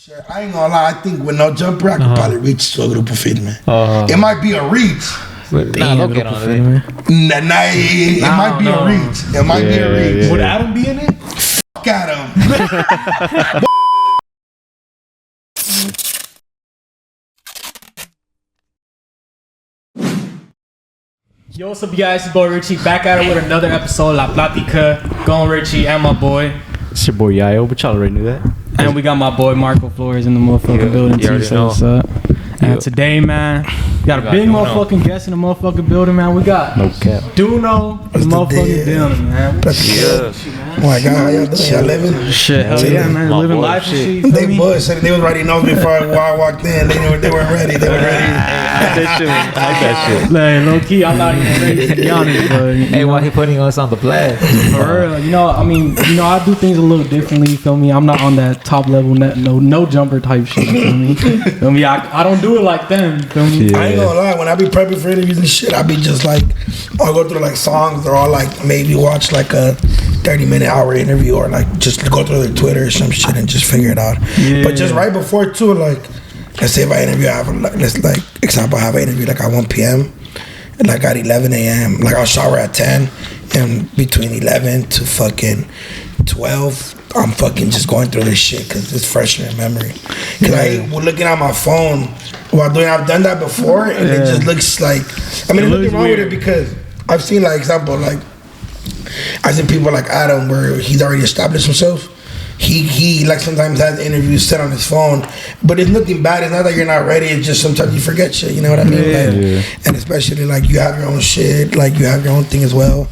Shit, I ain't gonna lie. I think with no jumper, I could probably reach to a Grupo Firme. It might be a reach. Nah, don't get on it. It might be a reach. It might be a reach. Would Adam be in it? Fuck Adam. Yo, what's up, you guys? It's boy Richie back at it with another episode of La Platicuhh. Going Richie and my boy. It's your boy Yayo, but y'all already knew that. And we got my boy Marcopflores in the motherfucking building too. So what's up? And today, man, we got a big motherfucking guest in the motherfucking building, man. We got DOKNOW, the motherfucking building, man. Oh my God, how y'all doing? Y'all living? Shit, hell yeah, man. Living life and shit. They was said they was already know before I walked in. They weren't ready. They were ready. that shit. Like, low key, I'm not even ready to be honest, but Hey, why he putting us on the blast? For real, I do things a little differently. You feel me? I'm not on that top level, no jumper type shit. You feel me? Feel me? I don't do it like them. You feel me? Yeah. I ain't gonna lie. When I be prepping for interviews and shit, I be just like, I'll go through like songs or I'll like maybe watch like a 30-minute hour interview or like just go through their Twitter or some shit and just figure it out. Yeah. But just right before too, like let's say if I interview, I have an interview like at 1 p.m. and like at 11 a.m. Like I'll shower at 10 and between 11 to fucking 12. I'm fucking just going through this shit because it's fresh in my memory. Because I was looking at my phone while doing, I've done that before, and it just looks like, there's nothing wrong with it because I've seen like example, like I've seen people like Adam where he's already established himself. He like sometimes has interviews set on his phone, but it's nothing bad. It's not that you're not ready. It's just sometimes you forget shit. You know what I mean? And especially like you have your own shit, like you have your own thing as well.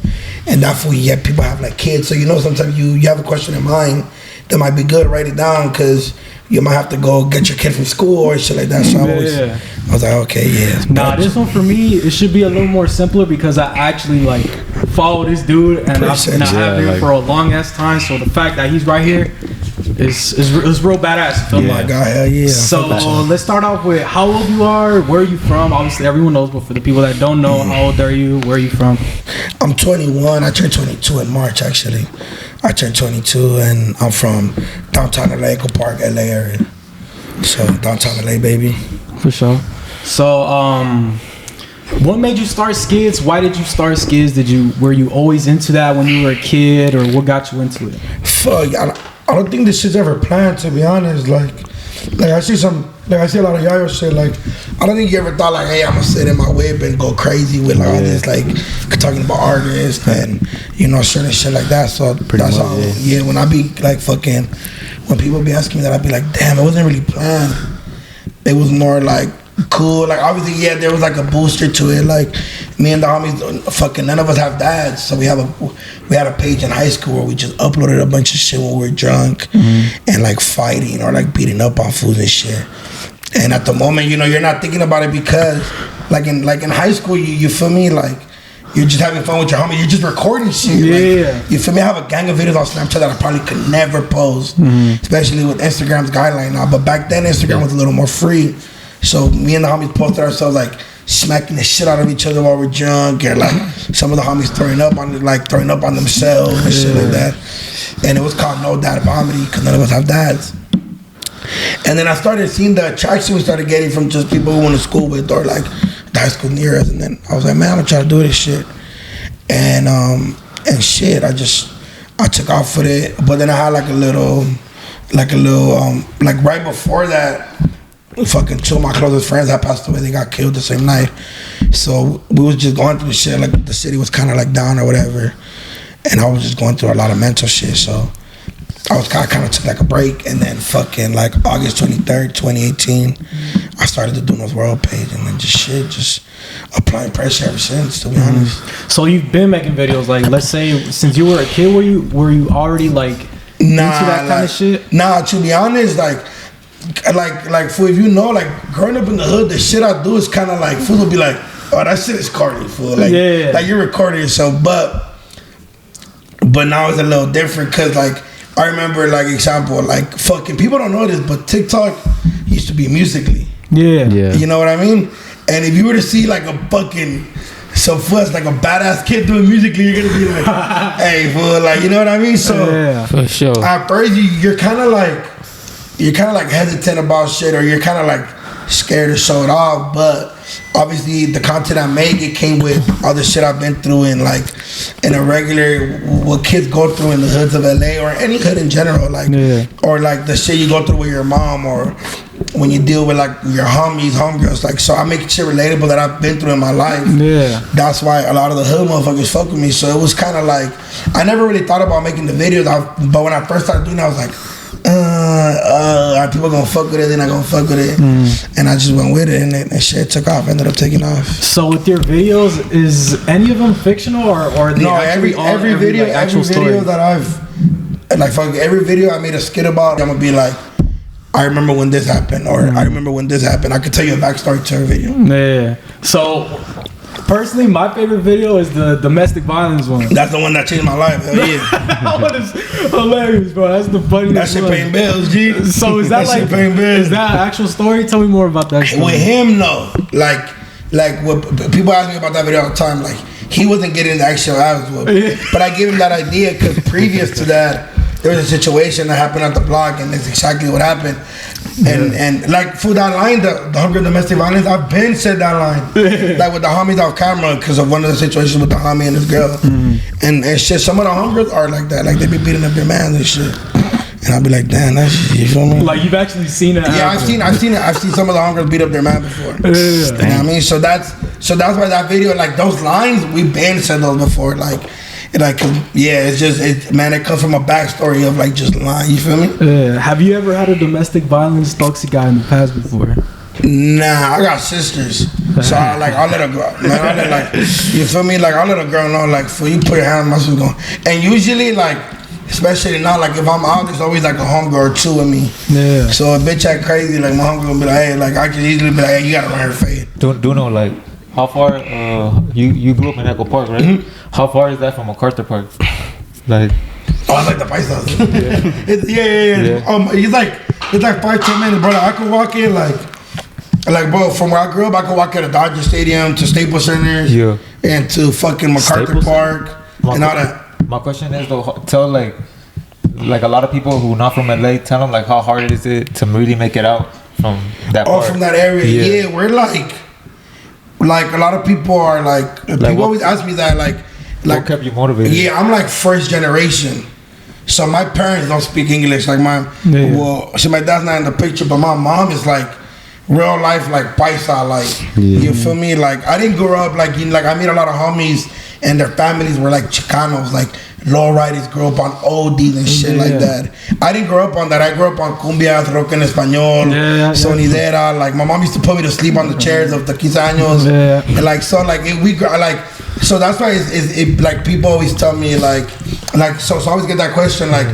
And that's why people have like kids. So sometimes you have a question in mind that might be good. Write it down because you might have to go get your kid from school or shit like that. So I was like, okay, yeah. Nah, this one for me, it should be a little more simpler because I actually like follow this dude and I've been here for a long ass time. So the fact that he's right here is real badass. Oh my God, hell yeah. So let's start off with how old you are, where are you from? Obviously everyone knows, but for the people that don't know, how old are you, where are you from? I'm 21. I turned 22 in March actually. I turned 22 and I'm from downtown LA, Echo Park, LA area. So downtown LA, baby. For sure. So what made you start skids? Why did you start skids? Were you always into that when you were a kid, or what got you into it? Fuck, I don't think this shit's ever planned, to be honest. Like I see a lot of Yayo shit. Like I don't think you ever thought like, hey, I'm gonna sit in my whip and go crazy with like all this like talking about artists and certain shit like that. So that's all. Yeah, when I be like fucking, when people be asking me that, I be like, damn, it wasn't really planned. It was more like cool. Like obviously, there was like a booster to it. Like me and the homies, fucking none of us have dads, so we had a page in high school where we just uploaded a bunch of shit when we were drunk and like fighting or like beating up on fools and shit. And at the moment, you're not thinking about it because like in high school, you feel me, like you're just having fun with your homie. You're just recording shit. Yeah. Like, you feel me? I have a gang of videos on Snapchat that I probably could never post, especially with Instagram's guideline now. But back then, Instagram was a little more free. So me and the homies posted ourselves like smacking the shit out of each other while we're drunk, and like some of the homies throwing up on themselves and shit like that. And it was called No Dad Comedy because none of us have dads. And then I started seeing the attraction we started getting from just people who went to school with or like the high school near us. And then I was like, man, I'm gonna try to do this shit. And shit, I took off with it. But then I had like right before that, fucking two of my closest friends that passed away, they got killed the same night. So we was just going through the shit, like the city was kind of like down or whatever. And I was just going through a lot of mental shit. So I kind of took like a break, and then fucking like August 23rd, 2018, I started the DOKNOW World page, and then just applying pressure ever since, to be honest. So you've been making videos, like let's say since you were a kid, were you already like into that kind of shit? Nah, to be honest, like fool, if like growing up in the hood, the shit I do is kind of like fool will be like, oh, that shit is corny, fool. Like you're recording yourself, but now it's a little different because like I remember like example like fucking people don't know this, but TikTok used to be Musical.ly. Yeah. You know what I mean? And if you were to see like a fucking like a badass kid doing Musical.ly, you're gonna be like, hey fool, like you know what I mean? So for sure. At first you're kind of like you're kind of like hesitant about shit, or you're kind of like scared to show it off. But obviously the content I make, it came with all the shit I've been through, and like in a regular, what kids go through in the hoods of LA or any hood in general, like or like the shit you go through with your mom, or when you deal with like your homies, homegirls. Like, so I make shit relatable that I've been through in my life. That's why a lot of the hood motherfuckers fuck with me. So it was kind of like, I never really thought about making the videos, but when I first started doing it, I was like, are people gonna fuck with it? They're not gonna fuck with it. And I just went with it, and shit took off. Ended up taking off. So with your videos, is any of them fictional, or no? Every video that I've like, fuck, every video I made a skit about, I'm gonna be like, I remember when this happened, or I remember when this happened. I could tell you a backstory to a video. Yeah. So personally, my favorite video is the domestic violence one. That's the one that changed my life. Hell yeah. That one is hilarious, bro. That's the funniest. That shit paying bills, G. So is that like, is that an actual story? Tell me more about that story. With him, no. Like what people ask me about that video all the time. Like, he wasn't getting the actual ass whooped, but I gave him that idea because previous to that, there was a situation that happened at the block, and that's exactly what happened. And like, for that line, the hunger domestic violence, I've been said that line, like with the homies off camera, because of one of the situations with the homie and his girl, and shit. Some of the hungers are like that, like they be beating up their man and shit. And I'll be like, damn, that's shit, you feel me? Like, you've actually seen it. Yeah, I've seen it. I've seen some of the hungers beat up their man before. You know what I mean? So that's why that video, like those lines, we've been said those before, like. It's just, man, it comes from a backstory of like just lying, you feel me? Have you ever had a domestic violence toxic guy in the past before? Nah, I got sisters, so I'll let her go. Man, you feel me? Like, I'll let a girl know, like, for you put your hand on my sister going. And usually, like, especially now, like, if I'm out, there's always like a homegirl or two with me. Yeah. So a bitch act crazy, like my homegirl gonna be like, hey, like I can easily be like, hey, you gotta run her fade. Do know, like, how far you grew up in Echo Park, right? How far is that from MacArthur Park? Like, it's like the Paisas. Yeah. It's like 5-10 minutes, brother. I could walk in like bro, from where I grew up, I could walk at a Dodger Stadium to Staples Centers, and to fucking MacArthur Park and all that. My question is though, tell like a lot of people who not from LA, tell them like how hard is it to really make it out from that part? From that area. Yeah, we're like a lot of people are like people always ask me that, like what kept you motivated? Yeah, I'm like first generation, so my parents don't speak English. Like my dad's not in the picture, but my mom is like real life, like paisa, like you feel me? Like I didn't grow up like I meet a lot of homies and their families were like Chicanos, like lowriders, grew up on oldies and shit like that. I didn't grow up on that. I grew up on cumbias, rock en español, sonidera. Like my mom used to put me to sleep on the chairs of the 15 años. And like so, like so that's why it like people always tell me like so I always get that question like,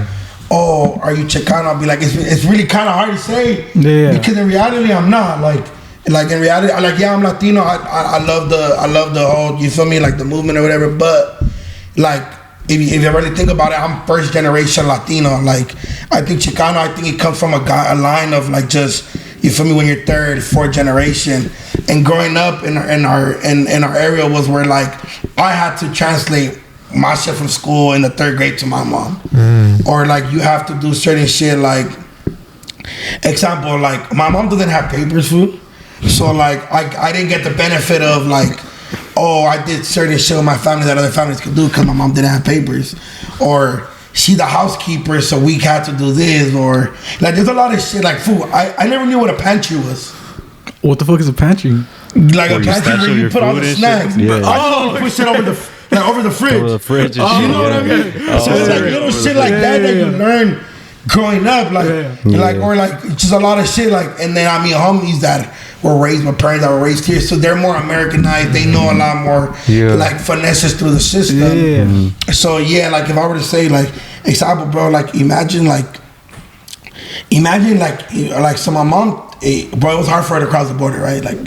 oh, are you Chicano? I'll be like, it's really kind of hard to say because in reality I'm not like in reality I'm Latino. I love the whole, you feel me, like the movement or whatever, but like if you really think about it, I'm first generation Latino. Like I think Chicano, I think it comes from a line of like just, you feel me, when you're third, fourth generation. And growing up in our area was where like I had to translate my shit from school in the 3rd grade to my mom, or like you have to do certain shit. Like example, like my mom doesn't have papers, food, so like I didn't get the benefit of like, oh, I did certain shit with my family that other families could do because my mom didn't have papers, or she the housekeeper, so we had to do this, or like there's a lot of shit like food. I never knew what a pantry was. What the fuck is a pantry? Like a pantry where you put all the snacks. Oh, push it over the fridge. Over the fridge. You know what I mean? So it's like little shit like that you learn growing up, or like just a lot of shit. Like, and then I mean homies that were raised, my parents that were raised here, so they're more Americanized. They know a lot more like finesses through the system. So like if I were to say like example, bro, like imagine like so my mom, bro, it was hard for her to cross the border, right? Like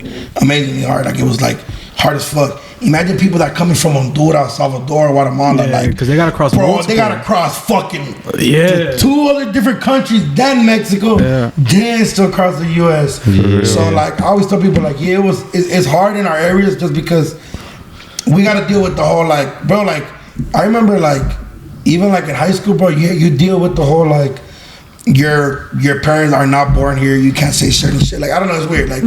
amazingly hard. Like it was like hard as fuck. Imagine people that coming from Honduras, Salvador, Guatemala, like because they gotta cross. Bro, they gotta cross fucking 2 other different countries, then Mexico, then still across the U.S. So like I always tell people like, it's hard in our areas just because we gotta deal with the whole like, bro, like I remember like even like in high school, bro, you deal with the whole like your parents are not born here, you can't say certain shit. Like I don't know, it's weird. Like,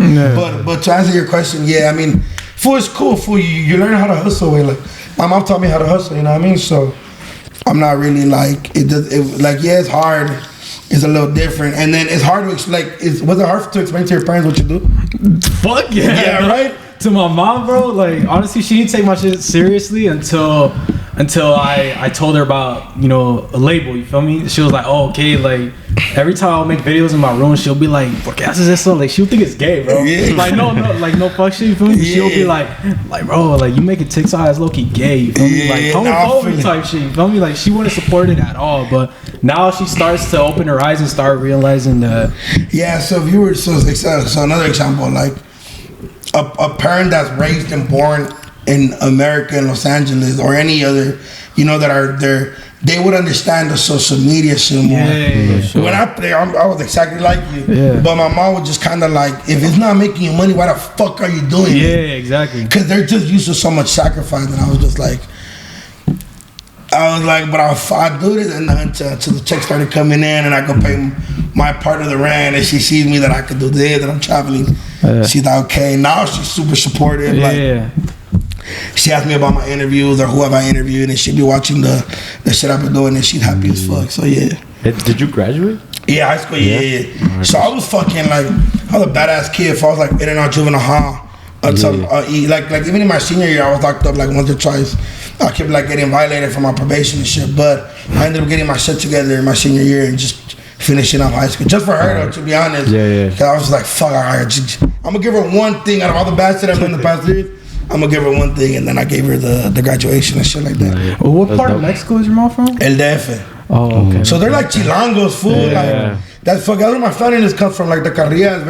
but to answer your question, yeah, I mean, fool is cool. Fool, you learn how to hustle. Like my mom taught me how to hustle. You know what I mean? So I'm not really like yeah, it's hard. It's a little different, and then it's hard to explain. Was it hard to explain to your parents what you do? Fuck yeah, yeah, right. To my mom, bro. Like honestly, she didn't take my shit seriously until I told her about, you know, a label. You feel me? She was like, oh, okay. Like every time I'll make videos in my room, she'll be like, "Por qué haces eso?" Like she'll think it's gay, bro. Yeah. Like no fuck shit. You feel me? Yeah. She'll be like, bro, like you making TikTok as low key gay. You feel me? Like homophobic type shit. You feel me? Like she wouldn't support it at all, but now she starts to open her eyes and start realizing that. Yeah. So if you were so another example, like a parent that's raised and born in America, in Los Angeles, or any other, you know, that are there, they would understand the social media shit more. Yeah, sure. When I was exactly like you, yeah. But my mom was just kind of like, if it's not making you money, why the fuck are you doing it? Yeah, exactly. Because they're just used to so much sacrifice, and I was like, but I do this, and until the check started coming in, and I could pay my part of the rent, and she sees me that I could do this, that I'm traveling. She's like, okay. Now she's super supportive. Yeah. Like, she asked me about my interviews or whoever I interviewed, and she'd be watching the shit I've been doing, and she's happy as fuck. So yeah. Did you graduate? Yeah, high school. Yeah. So I was fucking like, I was a badass kid. So I was like in and out juvenile hall until like even in my senior year, I was locked up like once or twice. I kept like getting violated for my probation and shit, but I ended up getting my shit together in my senior year and just finishing up high school. Just for her though, to be honest. Yeah. Cause I was like, fuck, I'm gonna give her one thing out of all the bad shit I've done in the past years. I'm gonna give her one thing, and then I gave her the graduation and shit like that. Well, what part of Mexico is your mom from? El DF. Oh, okay. So they're like chilangos, fool. Yeah. Like that's where my family comes from. Like the carrilla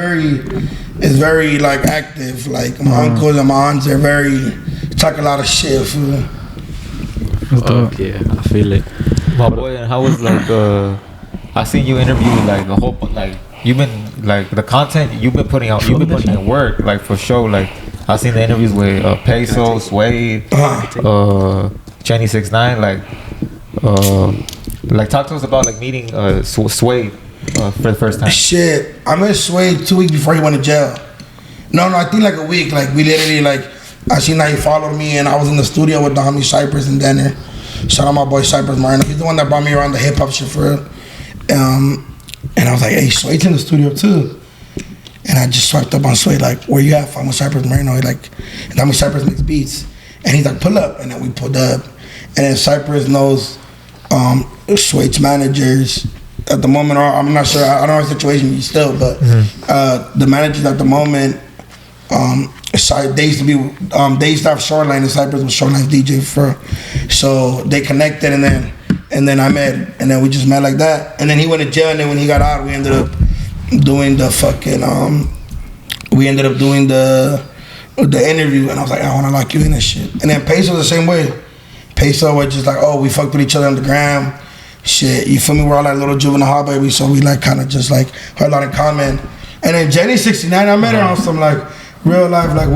is very like active. Like my uncles and my aunts, they're very talk a lot of shit, fool. Okay, I feel it. My boy, and how was like I seen you interview like the whole like you've been like the content you've been putting out, you've been putting in work like for sure. Like I seen the interviews with Peso, Suede, JENNY69. Like talk to us about like meeting Suede for the first time. Shit, I met Suede 2 weeks before he went to jail. No, I think like a week. Like we literally like I seen that he followed me, and I was in the studio with the homie Cypress and Denner. Shout out my boy Cypress Marino. He's the one that brought me around the hip hop shit for real. And I was like, hey, Suede's in the studio too. And I just swiped up on Suede, like, where you at? I'm with Cypress Marino. Like, and then Cypress makes beats. And he's like, pull up. And then we pulled up. And then Cypress knows Suede's managers at the moment. Or I'm not sure. I don't know the situation still, but the managers at the moment, they used to have Shoreline, and Cypress was Shoreline's DJ for. So they connected, and then I met, and then we just met like that. And then he went to jail, and then when he got out, we ended up doing the fucking the interview, and I was like, I want to lock you in and shit. And then Peso the same way. Peso was just like, oh, we fucked with each other on the gram, shit. You feel me? We're all like little juvenile hall baby, so we like kind of just like had a lot in common. And then JENNY69, I met her on some like real life, like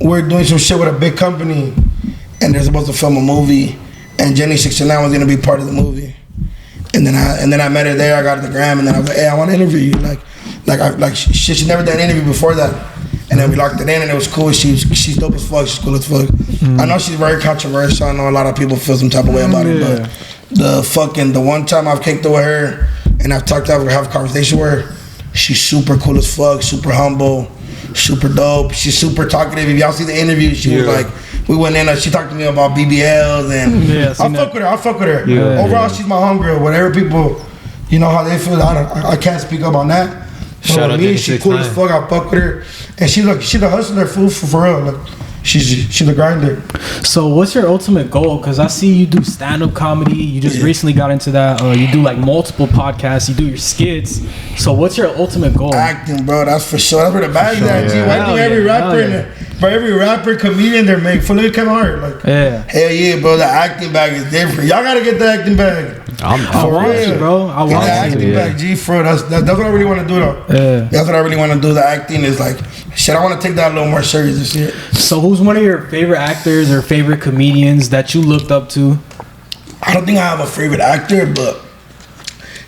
we're doing some shit with a big company, and they're supposed to film a movie, and JENNY69 was gonna be part of the movie. And then I met her there. I got the gram, and then I was like, hey, I want to interview you. She never done an interview before that. And then we locked it in, and it was cool. She's dope as fuck. She's cool as fuck. I know she's very controversial. I know a lot of people feel some type of way about it, but the one time I've kicked it with her, and I've talked to her, have a conversation with her, she's super cool as fuck, super humble, super dope. She's super talkative. If y'all see the interview, she was like, we went in, she talked to me about BBLs, and I fuck with her. Yeah, overall, she's my homegirl. Whatever people, you know how they feel, I can't speak up on that. Shout out me, she's cool as fuck. I fuck with her, and she's a hustler, fool, for real. Like, she's a grinder. So what's your ultimate goal? Because I see you do stand-up comedy. You just recently got into that. You do like multiple podcasts. You do your skits. So what's your ultimate goal? Acting, bro. That's for sure. That's where the bag's at. G. I think every rapper, comedian, they're made fully of Kevin Hart. Like, hell yeah, bro. The acting bag is different. Y'all gotta get the acting bag. I want you, bro. I want the acting bag, G. For that's what I really want to do, though. Yeah. That's what I really want to do. The acting is like, shit. I want to take that a little more serious this year. So who's one of your favorite actors or favorite comedians that you looked up to? I don't think I have a favorite actor, but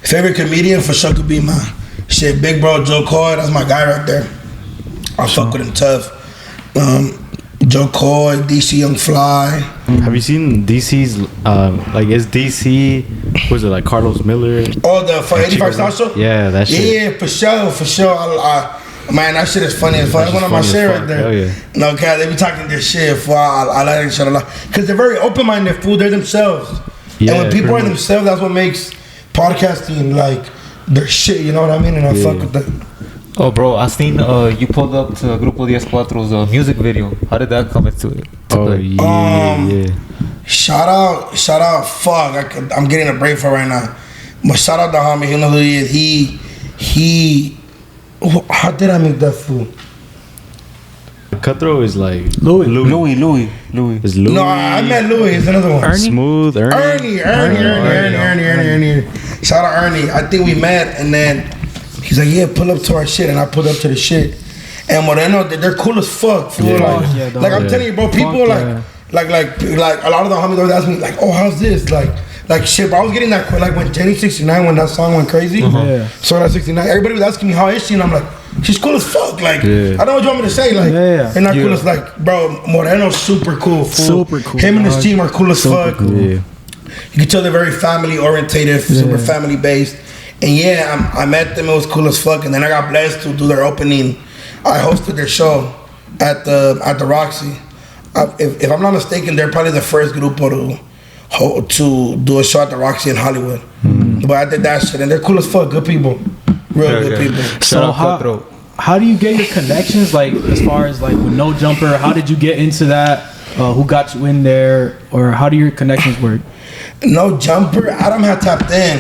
Favorite comedian for sure could be my shit, big bro Joe Coy. That's my guy right there. I fuck with him tough. Joe Coy, DC Young Fly. Have you seen DC's like is DC was it like Carlos Miller? Oh, the 85 South Show? Yeah, that shit. Yeah, for sure. Man, that shit is funny as fuck. That's one of my shit right there. Oh, yeah. No, God, they be talking this shit. I like that shit a lot. Because they're very open-minded, fool. They're themselves. Yeah, and when people are much. themselves, that's what makes podcasting like their shit. You know what I mean? And I fuck with that. Oh, bro, I seen you pulled up to Grupo 14's music video. How did that come into it? Oh, yeah. Shout out. Fuck, I'm getting a break for right now. But shout out to homie. You know who he is. He. How did I make that fool? Cutthroat is like Louis. Is Louis. No, I met Louis. It's another one. Smooth Ernie. Ernie. Shout out Ernie. I think we met, and then he's like, "Yeah, pull up to our shit," and I pulled up to the shit. And Moreno, they're cool as fuck. Fool. Like I'm telling you, bro. People like a lot of the homies always ask me like, "Oh, how's this?" Like shit, bro. I was getting that like when JENNY69, when that song went crazy. So that 69, everybody was asking me how is she, and I'm like, she's cool as fuck. Like I don't know what you want me to say. Like they're not cool as like, bro. Moreno's super cool. Fool. Super cool. Him and his team are cool as fuck. Cool. Yeah. You can tell they're very family orientated, super family based. And yeah, I met them. It was cool as fuck. And then I got blessed to do their opening. I hosted their show at the Roxy. If I'm not mistaken, they're probably the first grupo to do a show at the Roxy in Hollywood. But I did that shit, and they're cool as fuck. Good people, real good people. So how do you get your connections? Like as far as like with No Jumper, how did you get into that? Who got you in there, or how do your connections work? No Jumper, Adam had tapped in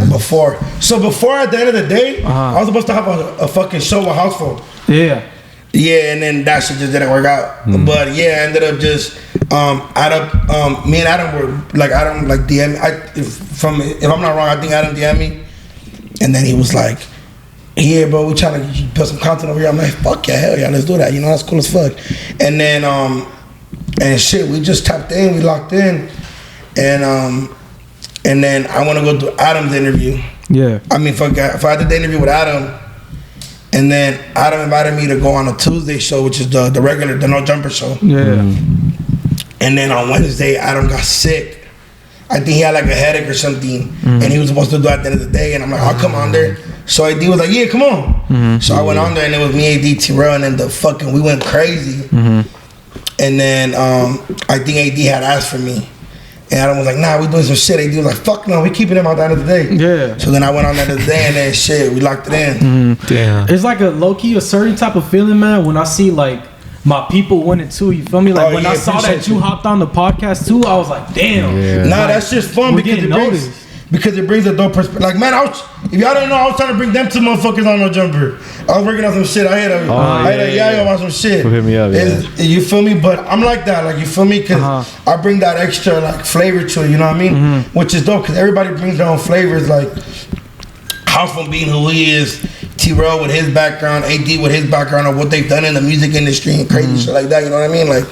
before. So before, at the end of the day, I was supposed to have a fucking show with House Phone. Yeah, and then that shit just didn't work out. But yeah, I ended up just me and Adam were like, Adam like DM me. If I'm not wrong, I think Adam DM me, and then he was like, "Yeah, bro, we trying to put some content over here." I'm like, "Fuck yeah, hell yeah, let's do that." You know, that's cool as fuck. And then and shit, we just tapped in, we locked in, and then I want to go do Adam's interview. Yeah. I mean, fuck, if I did the interview with Adam, and then Adam invited me to go on a Tuesday show, which is the regular, the No Jumper show. Yeah. And then on Wednesday, Adam got sick. I think he had like a headache or something, and he was supposed to do it at the end of the day. And I'm like, I'll come on there. So AD was like, yeah, come on. So I went on there, and it was me, AD, Terrell, and then we went crazy. And then I think AD had asked for me. And Adam was like, nah, we doing some shit. AD was like, fuck no, we keeping him out the end of the day. Yeah. So then I went on there the day, and then shit, we locked it in. Damn. It's like a low-key, a certain type of feeling, man, when I see like my people winning too, you feel me? Like when I saw that you hopped on the podcast too, I was like, damn. Nah, that's just fun because it brings a dope perspective. Like, man, if y'all don't know, I was trying to bring them two motherfuckers on No Jumper. I was working on some shit. I had a yayo about some shit. Hit me up, you feel me? But I'm like that, like, you feel me? Because I bring that extra like flavor to it, you know what I mean? Which is dope because everybody brings their own flavors. Like House from being who he is, T-Rail with his background, AD with his background of what they've done in the music industry and crazy shit like that, you know what I mean? Like,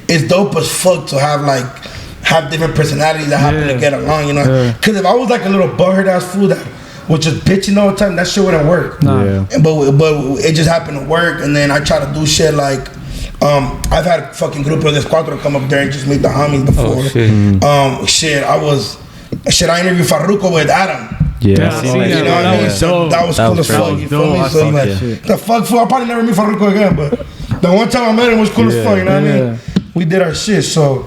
it's dope as fuck to have different personalities that happen to get along, you know? Because if I was like a little butthurt ass fool that was just bitching all the time, that shit wouldn't work. But it just happened to work, and then I try to do shit like, I've had fucking Grupo de Cuatro come up there and just meet the homies before. I interviewed Farruko with Adam. Yeah, I seen you know what I mean? So that was cool as fuck. You feel me? So like, the fuck, fool, I'll probably never meet Farruko again, but the one time I met him was cool as fuck. You know what I mean? We did our shit. So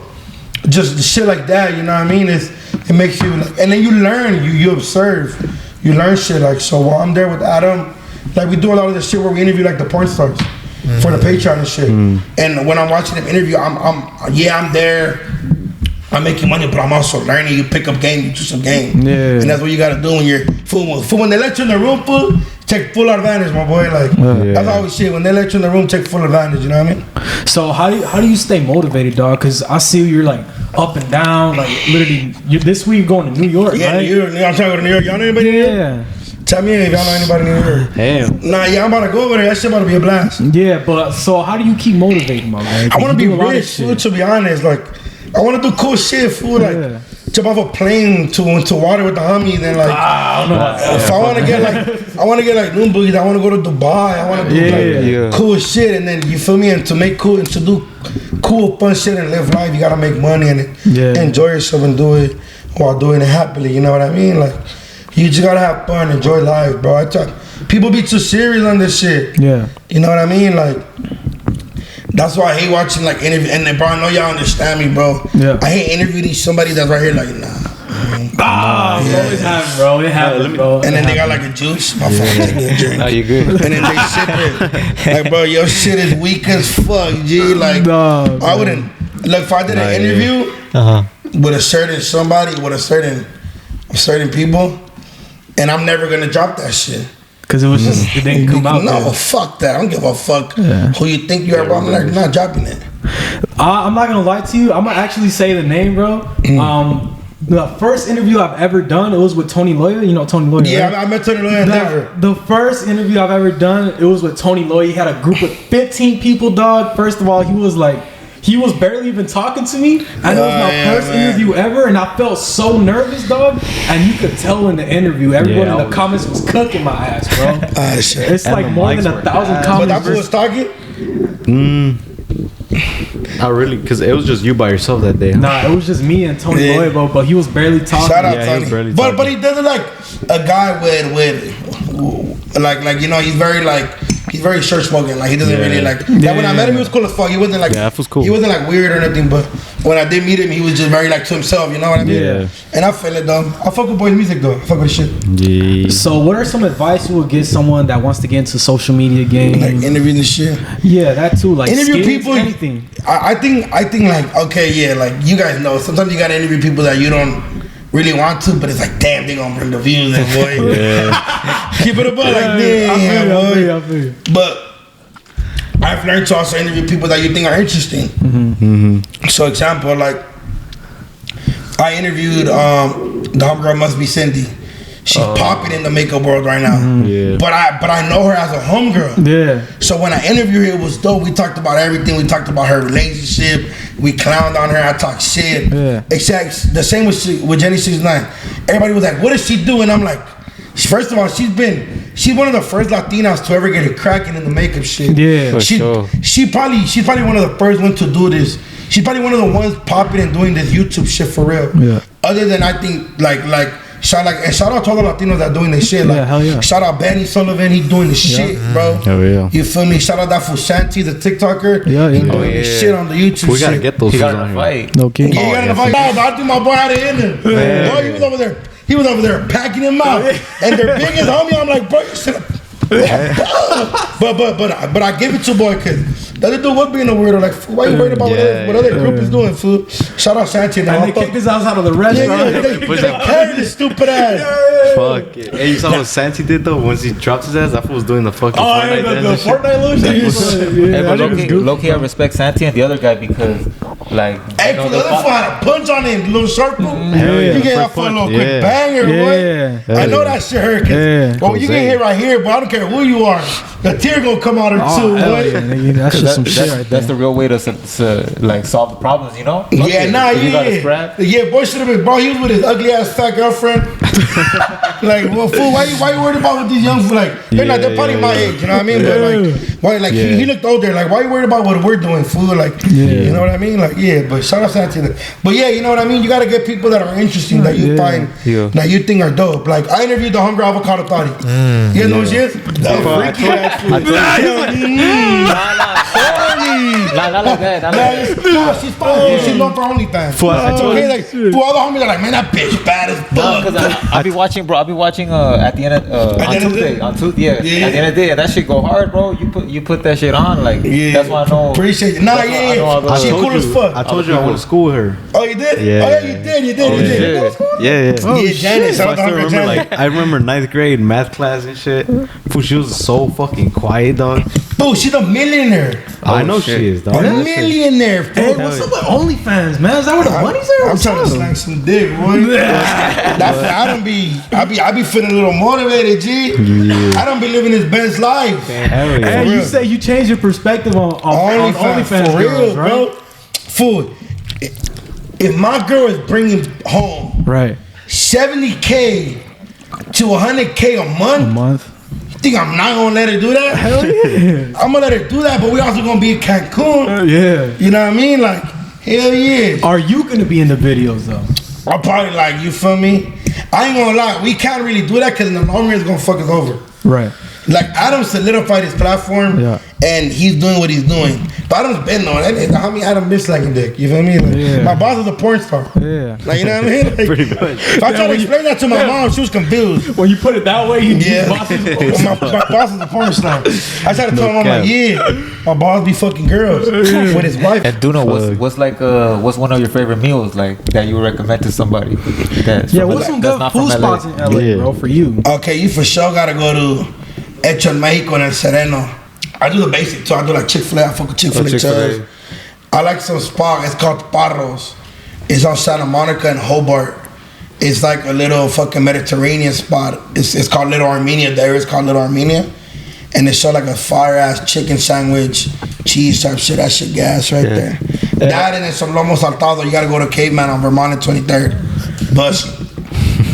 just the shit like that, you know what I mean? It makes you like, and then you learn, you observe, you learn shit. Like, so while I'm there with Adam, like we do a lot of the shit where we interview like the porn stars for the Patreon and shit. And when I'm watching them interview, I'm there. I'm making money, but I'm also learning. You pick up game, you do some game. And that's what you gotta do when you're full. When they let you in the room, fool, take full advantage, my boy. Like, that's always shit. When they let you in the room, take full advantage, you know what I mean? So how do you stay motivated, dog? Because I see you're like up and down, like literally, this week you're going to New York, right? New York. I'm trying to go to New York. Y'all know anybody in New York? Tell me if y'all know anybody in New York. Damn. Nah, I'm about to go over there. That shit about to be a blast. Yeah, but so how do you keep motivating, my man? I want to be rich, fool, to be honest. Like, I want to do cool shit, fool. Like, jump off a plane to water with the homie. Then like, if I want to get like new boogies, I want to go to Dubai. I want to do cool shit, and then you feel me. And to make cool and to do cool fun shit and live life, you gotta make money and enjoy yourself and do it while doing it happily. You know what I mean? Like, you just gotta have fun, enjoy life, bro. People be too serious on this shit. Yeah, you know what I mean? Like. That's why I hate watching like interview. And then, bro, I know y'all understand me, bro. Yeah. I hate interviewing somebody that's right here like, nah. Always happen, bro. It happens, bro. And then they got like a juice. My phone taking a drink. No, you good. And then they sip it. Like, bro, your shit is weak as fuck, G. Like, I wouldn't. Look, if I did an interview with a certain somebody, with a certain people, and I'm never gonna drop that shit. Cause it was just, it didn't come out. No, fuck that. I don't give a fuck who you think you are, bro. I'm like, not dropping it. I'm not gonna lie to you. I'm gonna actually say the name, bro. The first interview I've ever done, it was with Tony Loya. You know Tony Loya? Yeah, right? I met Tony Loya in Denver. The first interview I've ever done, it was with Tony Loya. He had a group of 15 people, dog. First of all, he was barely even talking to me. And it was my first interview ever, and I felt so nervous, dog. And you could tell in the interview, everyone in the comments was cooking my ass, bro. It's and like more than 1,000 comments. But that's who was talking? Not really, because it was just you by yourself that day. Nah, it was just me and Tony Loya, bro. But he was barely talking. Shout out Tony. He was barely talking. But he doesn't like a guy with like you know, he's very shirt smoking. Like he doesn't really like. That when I met him, he was cool as fuck. He wasn't like that was cool. He wasn't like weird or anything. But when I did meet him, he was just very like to himself. You know what I mean? Yeah. And I feel it though. I fuck with boys' music though. I fuck with shit. Yeah. So what are some advice you would give someone that wants to get into social media game? Like interviewing the shit. Yeah, that too. Like interview people. Anything. I think like okay, yeah, like you guys know. Sometimes you gotta interview people that you don't really want to, but it's like, damn, they gonna bring the views in, boy. Keep it above, like, damn, boy. I feel. But I've learned to also interview people that you think are interesting. So, example, like, I interviewed the homegirl Must Be Cindy. She's popping in the makeup world right now. But I know her as a homegirl. Yeah. So when I interviewed her, it was dope. We talked about everything. We talked about her relationship. We clowned on her. I talked shit. Yeah. Except the same with JENNY69. Everybody was like, "What does she do?" And I'm like, first of all, she's one of the first Latinas to ever get it cracking in the makeup shit. Yeah. She's probably one of the first ones to do this. She's probably one of the ones popping and doing this YouTube shit for real. Yeah. Other than I think like. Shout out to all the Latinos that doing this shit. Like, hell yeah. Shout out Benny Sullivan, he doing the shit, bro. Oh, yeah. You feel me? Shout out that fool Shanti, the TikToker. He doing this shit on the YouTube. We gotta get those. He got in a fight. No kidding. Yeah, he got in a fight. I think my boy had it in him. Boy, he was over there packing him out. And their biggest homie, I'm like, bro, you should have. but I give it to boy because the other dude was being a weirdo. Like, why you worried about what other group is doing, fool? Shout out Santi. And they kicked his ass out of the restaurant. They carried his stupid ass. Fuck it. Hey, you saw what Santi did though? Once he dropped his ass, that fool was doing the fucking Fortnite dance. The Fortnite look. Hey, but low-key, I respect Santi and the other guy because, like, hey, the other fool had a punch on him, little circle. You get that for a little quick banger, boy. I know that shit hurt. Well, you get hit right here, but I don't care who you are. The tear gonna come out of too, boy. That's just some shit right there. That's the real way to like solve the problems, you know? Yeah, boy should have been, bro. He was with his ugly ass fat girlfriend. Like, well, fool, why you worried about with these young fools? Like, they're probably my age, you know what I mean? But like, he looked older. Like, why you worried about what we're doing, fool? Like, you know what I mean? Like, yeah, but shout out Santi. But yeah, you know what I mean? You gotta get people that are interesting that you find that you think are dope. Like, I interviewed the Hunger Avocado Thotty. You know who she is? That freaky ass fool. Not like that. No, she's fine. She's known for OnlyFans. It's okay. Like, for all the homies are like, man, that bitch bad as fuck. Because I'll be watching at the end of on Tuesday. At the end of the day, and that shit go hard, bro. You put that shit on, like that's why I know. Appreciate it. Nah, yeah. She cool as fuck. I told you I went to school with her. Oh, you did? Yeah. Oh, yeah, you did. Yeah. Yeah, Janice. I remember 9th grade math class and shit. She was so fucking quiet, dog. Bro, she's a millionaire. I know she is, dog. A millionaire. Hey, what's up with OnlyFans, man? Is that where the money's at? I'm trying to slang some dick, boy. I be feeling a little motivated, G. I don't be living his best life. Hey, you say you changed your perspective on OnlyFans for real, girls, right? Bro. Food. if my girl is bringing home Right. $70K to $100K a month, you think I'm not gonna let her do that? Hell yeah. I'm gonna let her do that, but we also gonna be in Cancun. Yeah. You know what I mean? Like, hell yeah. Are you gonna be in the videos though? I'll probably like, you feel me? I ain't gonna lie, we can't really do that because in the long run it's gonna fuck us over. Right. Like Adam solidified his platform, and he's doing what he's doing. But Adam's been on it. How many Adam been slacking dick? You feel me? Like, my boss is a porn star. Yeah. Like, you know what I mean? Like, Pretty much. If I try to explain that to my mom, she was confused. When you put it that way, Yeah. My boss is a porn star. I tried to tell him, I'm like, yeah, my boss be fucking girls with his wife. And Duno, what's one of your favorite meals like that you would recommend to somebody? What's some good food spots in LA, bro, for you? Okay, you for sure gotta go to Hecho en Mexico and El Sereno. I do the basic too. I do like Chick-fil-A. I fuck with Chick-fil-A. Chick-fil-A. I like some spot. It's called Parros. It's on Santa Monica and Hobart. It's like a little fucking Mediterranean spot. It's called Little Armenia. The area's called Little Armenia. And they show like a fire ass chicken sandwich, cheese type shit. That shit gas right there. That and then some lomo saltado. You gotta go to Caveman on Vermont and 23rd. Bus.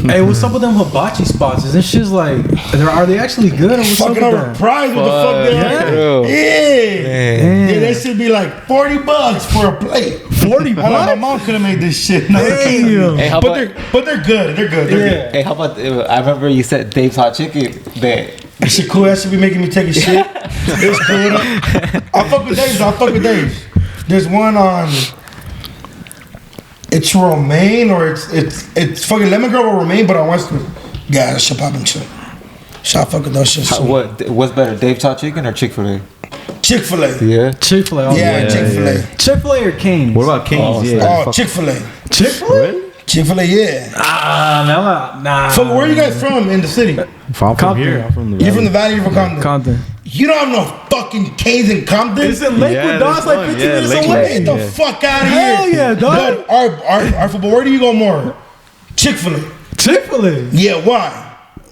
Hey, what's up with them hibachi spots? Is this shit like, are they actually good? Or what's Fucking up with that? overpriced. What the fuck they are? Yeah. Yeah, that should be like $40 for a plate. 40 I know my bucks? mom could have made this shit. No, Damn. Hey, how but about, they're good. They're good. They're good. hey, how about? I remember you said Dave's Hot Chicken. That That shit cool. That should be making me take a shit. It's cool. I'll fuck with Dave's. There's one on. It's romaine or it's fucking lemongrass or romaine, but on Westwood. Yeah, that shit popping shit. Shot fuck with those shit. what's better, Dave's Hot Chicken or Chick-fil-A? Chick-fil-A. Yeah. Chick-fil-A. Yeah, Chick-fil-A. Chick-fil-A or Cane's? What about Cane's? Oh, Chick-fil-A. Chick-fil-A? Chick-fil-A, yeah. Man, nah. So where are you guys from in the city? I'm from Compton. here. I'm from the You're from the Valley, you're from Compton. Compton. You don't have no fucking Cane's in Compton? It's in Lakewood, Yeah, dog. It's there's like one. 15 Yeah, minutes Lakewood. away. Get the fuck out of here. Hell yeah, dog. But our football, where do you go more? Chick-fil-A. Chick-fil-A. Yeah, why?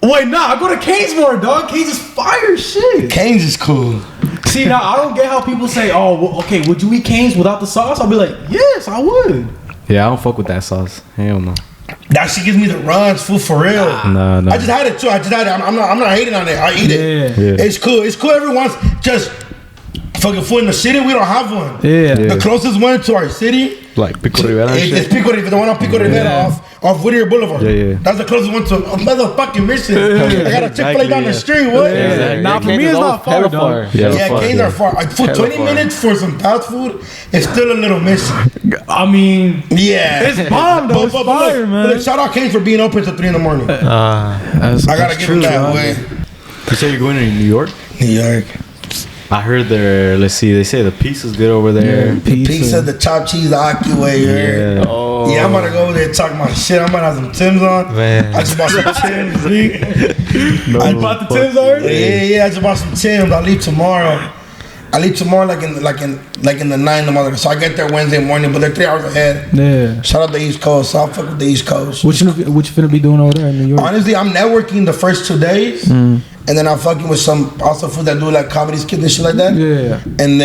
Wait, nah, I go to Cane's more, dog. Cane's is fire shit. Cane's is cool. See, now I don't get how people say, oh, well, okay, would you eat Cane's without the sauce? I'll be like, yes, I would. Yeah, I don't fuck with that sauce. Hell no. That shit gives me the runs, food for real. No. I just had it too. I'm not hating on it. I eat it. Yeah. It's cool. It's cool every once. Just fucking food in the city. We don't have one. Yeah. The closest one to our city. Like Pico Rivera and It's shit. Pico Rivera, the one on Pico Rivera off Whittier Boulevard. Yeah. That's the closest one to a motherfucking mission. I got a Chick-fil-A down the street. What? Yeah. Nah, for me, it's not far, dog. Yeah, fuck, Cane's are far. Like, for 20 minutes for some fast food, it's still a little mission. I mean, Yeah. it's bomb, though. It's fire, look, man. look, shout out Cane's for being open till 3 in the morning. That's I gotta give them that way. You say you're going to New York? New York. I heard there. Let's see. They say the pizza's good over there. Pizza, the chopped cheese, the Aki way. Yeah. Oh. Yeah, I'm about to go over there and talk my shit. I'm about to have some Timbs on. Man. I just bought some Timbs. You bought the Timbs already? Yeah, I just bought some Timbs. I leave tomorrow. Like in the 9 in the morning. So I get there Wednesday morning, but they're 3 hours ahead. Yeah. Shout out the East Coast. So I'll fuck with the East Coast. What you finna be doing over there in New York? Honestly, I'm networking the first 2 days. And then I'm fucking with some also food that do like comedy skits and shit like that. Yeah. And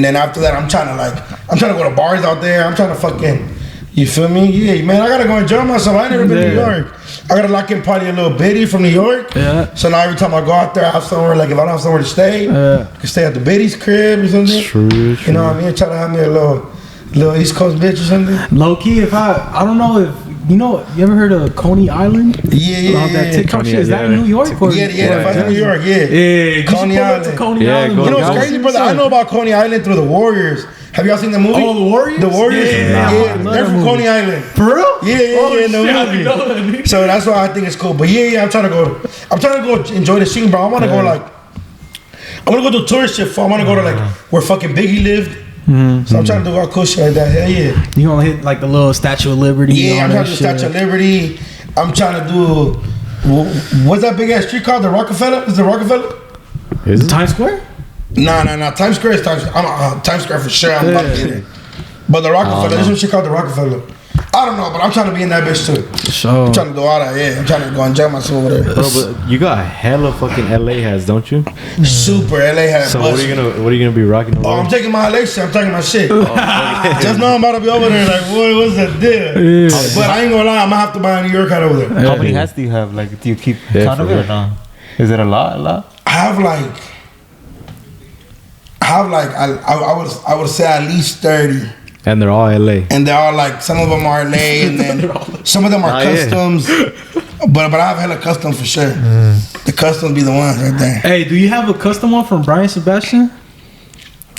then after that, I'm trying to go to bars out there. I'm trying to fucking, you feel me? Yeah, man, I gotta go enjoy myself. I ain't never been to New York. I gotta lock in party a little bitty from New York. Yeah. So now every time I go out there, I have somewhere, like if I don't have somewhere to stay, I can stay at the Biddy's crib or something. True. You know what I mean? Try to have me a little East Coast bitch or something. Low key, if I don't know if you ever heard of Coney Island? Yeah. About that TikTok Coney, shit. Is that in yeah. New York? Or Yeah, that's New York, yeah. Yeah, Coney Island. To Coney Yeah, Island. go You know to what's crazy, brother? I know about Coney Island through the Warriors. Have y'all seen the movie? Oh, the Warriors? The Warriors? Yeah, I love they're that from movie. Coney Island. For real? Yeah, in the shit, I movie. didn't know that, nigga. So that's why I think it's cool. But yeah, I'm trying to go enjoy the scene, bro. I want to go I want to go do tourist shit. I want to go to where fucking Biggie lived. So I'm trying to do all cool shit like that. Hell yeah. You gonna hit like the little Statue of Liberty? Yeah, I'm and all trying to do that Statue of shit. Liberty. I'm trying to do, what's that big ass street called? The Rockefeller? Is it Rockefeller? Is it? Times Square? Nah. Times Square is Times Square for sure. I'm about to get it. But the Rockefeller, there's some shit called the Rockefeller. I don't know, but I'm trying to be in that bitch too. Sure. I'm trying to do all that. Yeah, I'm trying to go enjoy myself over there. Bro, but you got hella fucking LA hats, don't you? Super LA hat. So what are you gonna be rocking over Oh, I'm there? taking my LA shit. I'm taking my shit. Just know I'm about to be over there. Like, boy, what's that deal? Yeah. But I ain't gonna lie, I'm gonna have to buy a New York hat over there. How many hats do you have? Like, do you keep count of it or not? Is it a lot? I have like I would say at least 30. And they're all LA. And they're all like, some of them are LA, and then some of them are customs. But I have hella custom for sure. The customs be the ones right there. Hey, do you have a custom one from Brian Sebastian?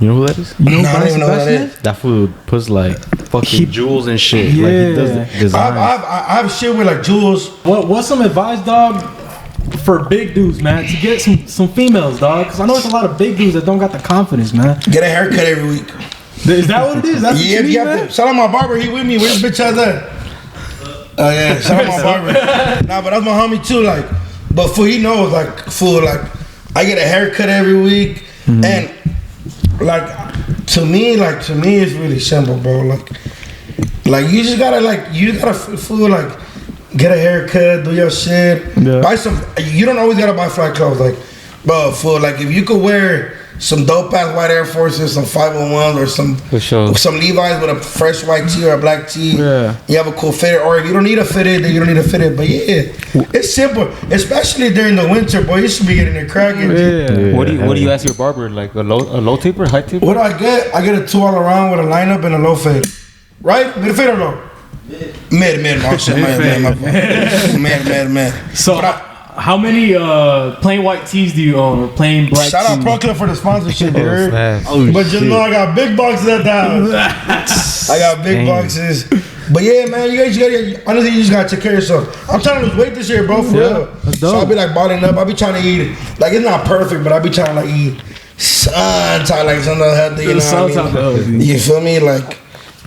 You know who that is? You know No, I don't even know who that is. That fool puts like fucking jewels and shit. Yeah. Like he does the design. I have shit with like jewels. What's some advice, dog, for big dudes, man, to get some females, dog? Because I know it's a lot of big dudes that don't got the confidence, man. Get a haircut every week. Is that what it is? That's what you need, you man? have to. Shout out my barber, he with me. Where this bitch at? Oh yeah, shout out my barber. Nah, but that's my homie too. Like, but fool, he knows. Like, fool, like, I get a haircut every week, and like, to me, it's really simple, bro. Like you just gotta fool, like, get a haircut, do your shit, buy some. You don't always gotta buy fly clothes, like, bro, fool. Like, if you could wear some dope ass white Air Forces, some 501s, or some Levi's with a fresh white tee or a black tee. Yeah. You have a cool fitted, or if you don't need a fitted, then you don't need a fitted. But yeah, it's simple, especially during the winter, boy. You should be getting it cracking. Yeah. What do you ask your barber? Like a low taper, high taper? What do I get? I get a 2 all around with a lineup and a low fade. Right? Mid fade or low? Mid. Oh shit, mid. So, how many plain white tees do you own, or plain black Shout out tees? Pro Club for the sponsorship, you heard? Oh, But just know I got big boxes at the house. I got big boxes. But yeah, man, you gotta, honestly, you just gotta take care of yourself. I'm trying to lose weight this year, bro, for real. So I'll be like balling up. I'll be trying to eat, like, it's not perfect, but I'll be trying to like eat something like something healthy, you know what I mean? You feel me? Like,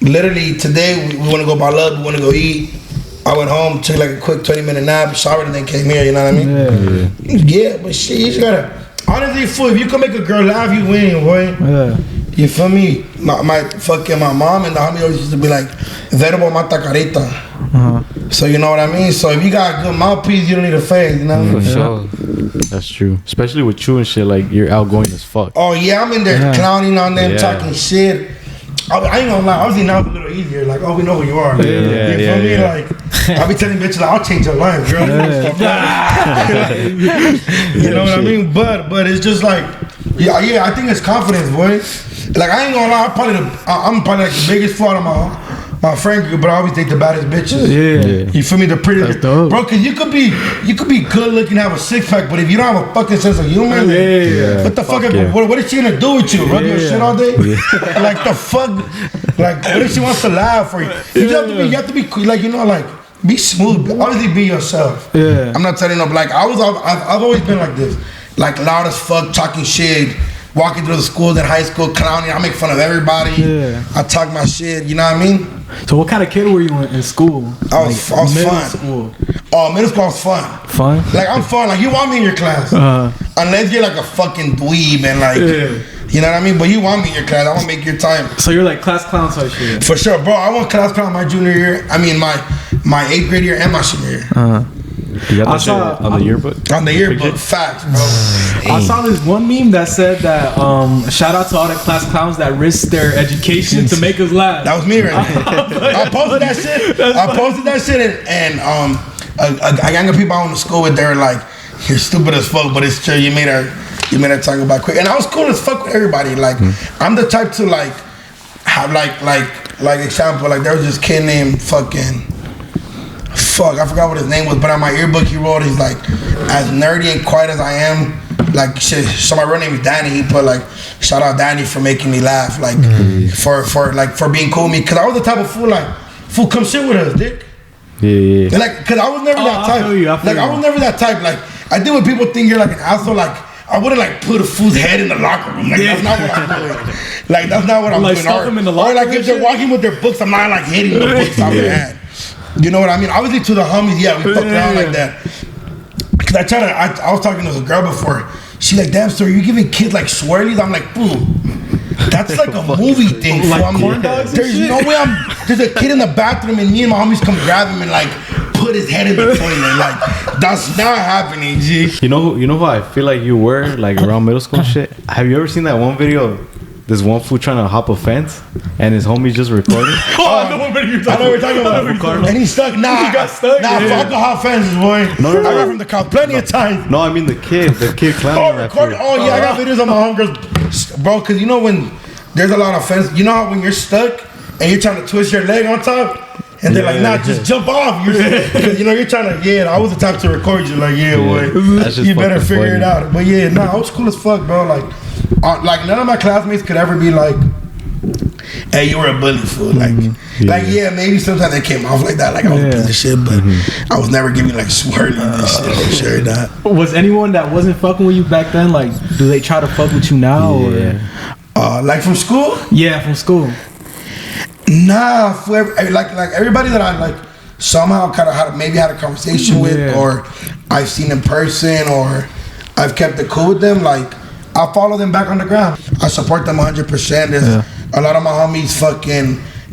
literally today, we wanna go ball up, we wanna go eat. I went home, took like a quick 20-minute nap, showered, and then came here, you know what I mean? Yeah, but shit, you just gotta, honestly, fool, if you can make a girl laugh, you win, boy. Yeah. You feel me? My mom and the homie always used to be like, verbo mata carita. So you know what I mean? So if you got a good mouthpiece, you don't need a face, you know? For sure. That's true. Especially with you and shit, like, you're outgoing as fuck. Oh yeah, I'm in there clowning on them, talking shit. I ain't gonna lie, obviously now it's a little easier. Like, oh, we know who you are. You feel me? Like, I be telling bitches, like, I'll change your life, girl. You know what I mean? But it's just like, yeah, I think it's confidence, boy. Like, I ain't gonna lie, I'm probably like the biggest flaw of my friend group, but I always take the baddest bitches. Yeah. You feel me? The prettiest. Bro, cause you could be good looking, have a six pack, but if you don't have a fucking sense of humor, what the fuck? What is she gonna do with you? Rub your shit all day? Like the fuck? Like, what if she wants to laugh for you? You have to be like, you know, like, be smooth. Obviously, be yourself. Yeah. I'm not telling you, like, I've always been like this, like loud as fuck, talking shit. Walking through the schools in high school, clowning. I make fun of everybody. Yeah. I talk my shit. You know what I mean? So what kind of kid were you in school? I was fun. School. Oh, middle school was fun. Fun? Like, I'm fun. Like, you want me in your class. Unless you're like a fucking dweeb and like, you know what I mean? But you want me in your class. I want to make your time. So you're like class clown type shit? For sure, bro. I want class clown my junior year. I mean, my 8th grade year and my senior year. You got that shit on the yearbook? On the yearbook, facts, bro. I saw this one meme that said that shout out to all the class clowns that risked their education to make us laugh. That was me right there. I posted that shit. And a gang of people I went to school with, they were like, "You're stupid as fuck, but it's true. You made her talk about quick." And I was cool as fuck with everybody. Like, I'm the type to like have like example. Like, there was this kid named I forgot what his name was, but on my yearbook he wrote, he's like, as nerdy and quiet as I am, like, shit. So my real name is Danny. He put like, shout out Danny for making me laugh, like, for being cool with me, cause I was the type of fool, like, fool, come sit with us, dick. Yeah. And like, cause I was never that type. I was never that type. Like, I did what people think you're like an asshole. Like, I wouldn't like put a fool's head in the locker room. Like, that's not what I'm doing. Like, that's not what I'm doing. Stuff them in the locker or like, if they're walking with their books, I'm not like hitting the books out their hand. You know what I mean? Obviously, to the homies, we fuck around like that. Cause I was talking to a girl before. She like, damn, sir, you giving kids like swirlies? I'm like, boo. That's like a movie thing. Like fool. corn dogs and There's shit? no way there's a kid in the bathroom and me and my homies come grab him and like put his head in the toilet. Like, that's not happening, G. You know who I feel like you were like around middle school and shit? Have you ever seen that one video of this one fool trying to hop a fence and his homie just recording? I know what video you're I know what you're talking about. And he's stuck. Nah, He got stuck, Nah, yeah. fuck the hot fences, boy. No. I ran from the couch plenty of times. No, I mean the kid climbing on that Recording. fool. Oh yeah, I got videos of my homegirls, bro. Cause you know when there's a lot of fence, you know how when you're stuck and you're trying to twist your leg on top, and they're like, nah, just jump off. Cause you know you're trying to. Yeah, I was the type to record you. Like, yeah, boy, That's just you better fucking figure funny. it out. But yeah, nah, I was cool as fuck, bro. Like none of my classmates could ever be like, hey, you were a bully, fool. Like, maybe sometimes they came off like that, like I was a piece of shit, but I was never giving like swirling and shit. For sure, not. Was anyone that wasn't fucking with you back then, like, do they try to fuck with you now? Like from school? Yeah, from school. Nah, like everybody that I like somehow kind of had a conversation with, or I've seen in person, or I've kept it cool with them. Like, I follow them back on the ground. I support them 100%. There's a lot of my homies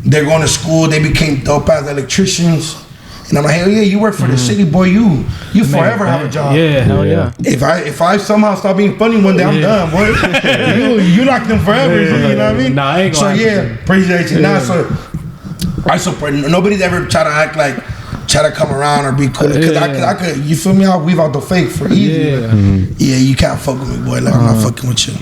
they're going to school. They became dope as electricians. And I'm like, hell yeah, you work for the city, boy. You forever have a job. Yeah, hell yeah. If I somehow stop being funny one day, I'm done, boy. you lock them forever. You know what I mean? Nah, I ain't gonna. So yeah, appreciate you. Nah, so I support. Nobody's ever try to act like try to come around or be cool because I could. You feel me? I'll weave out the fake for easy. Yeah, you can't fuck with me, boy. Like I'm not fucking with you.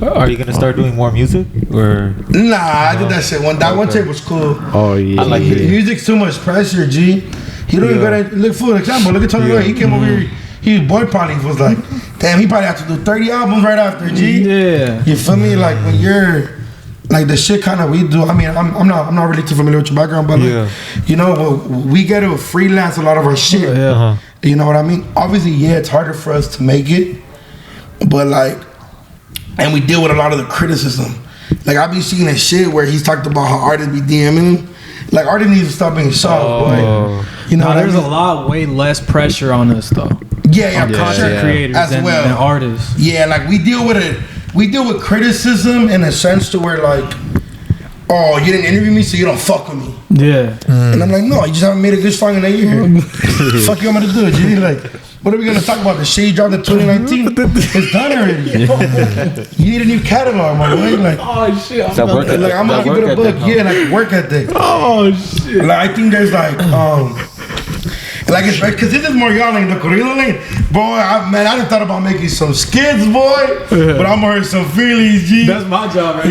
Are you gonna start doing more music or? Nah, I did that shit one. That one tape was cool. Oh yeah. I like it. Music's too much pressure, G. He don't even gotta look for example. Look at Tony Lloyd. He came over here. He boy probably was like, damn. He probably have to do 30 albums right after, G. Yeah. You feel me? Like when you're like the shit kind of we do. I mean, I'm not really too familiar with your background, but like, you know, we get to freelance a lot of our shit. You know what I mean? Obviously, yeah, it's harder for us to make it, but like. And we deal with a lot of the criticism. Like I be seeing that shit where he's talked about how artists be DMing him. Like artists need to stop being soft, boy. You know, there's a lot way less pressure on us though. Yeah, Content creators as than artists. Yeah, like we deal with criticism in a sense to where like, oh, you didn't interview me, so you don't fuck with me. Yeah. And I'm like, no, you just haven't made a good song in a year. Fuck you, I'm gonna do it, G. Like, what are we gonna talk about? The shit you dropped in 2019? It's done already. You need a new catalog, my boy. Like, Oh shit. That work ethic. like I'm gonna That keep it a work book. ethic, Yeah, like work ethic. Oh shit. Like I think there's like it's because this is more y'all like the corrido lane, boy. I done thought about making some skits, boy, but I'm gonna hurt some feelings, G. That's my job right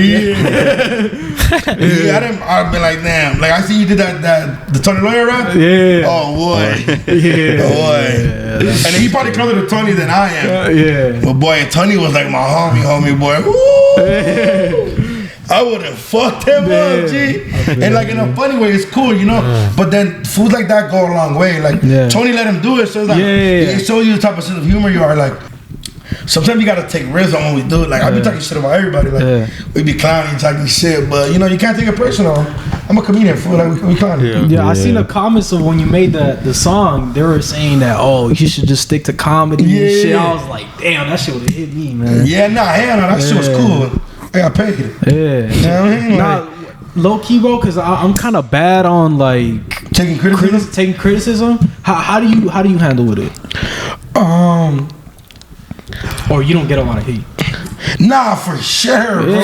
I've been like, damn. Like I see you did that the Tony Lawyer rap. Yeah. Oh boy. Yeah. Boy. And then he probably closer to Tony than I am. Yeah. But boy, Tony was like my homie, boy. Ooh. I would have fucked him up, G. And like in a funny way, it's cool, you know. But then foods like that go a long way. Like Tony let him do it, so it's like it shows you the type of sense of humor you are. Like sometimes you gotta take risks on when we do it. Like I be talking shit about everybody. Like we be clowning, talking shit, but you know you can't take it personal. I'm a comedian, fool. Like we clowning. Yeah, I seen the comments of when you made the song. They were saying that, oh, you should just stick to comedy and shit. I was like, damn, that shit would have hit me, man. Yeah, nah, hell no, that shit was cool. I got paid. Yeah. You know what I mean? Nah, low key, bro, because I'm kind of bad on like taking criticism. Taking criticism. How do you handle with it? Or you don't get a lot of hate? Nah, for sure, bro.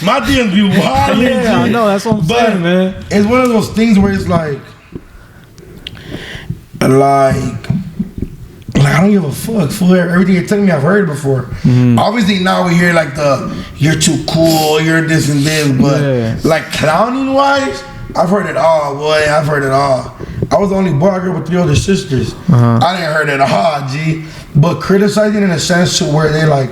My DMs be wild. Yeah, I know. That's what I'm saying, man. It's one of those things where it's like I don't give a fuck for everything you're telling me. I've heard before. Obviously now we hear like you're too cool, you're this and this, but like clowning wise, I've heard it all, boy. I've heard it all. I was the only boy I grew up with 3 older sisters. I didn't heard it all, G. But criticizing in a sense to where they like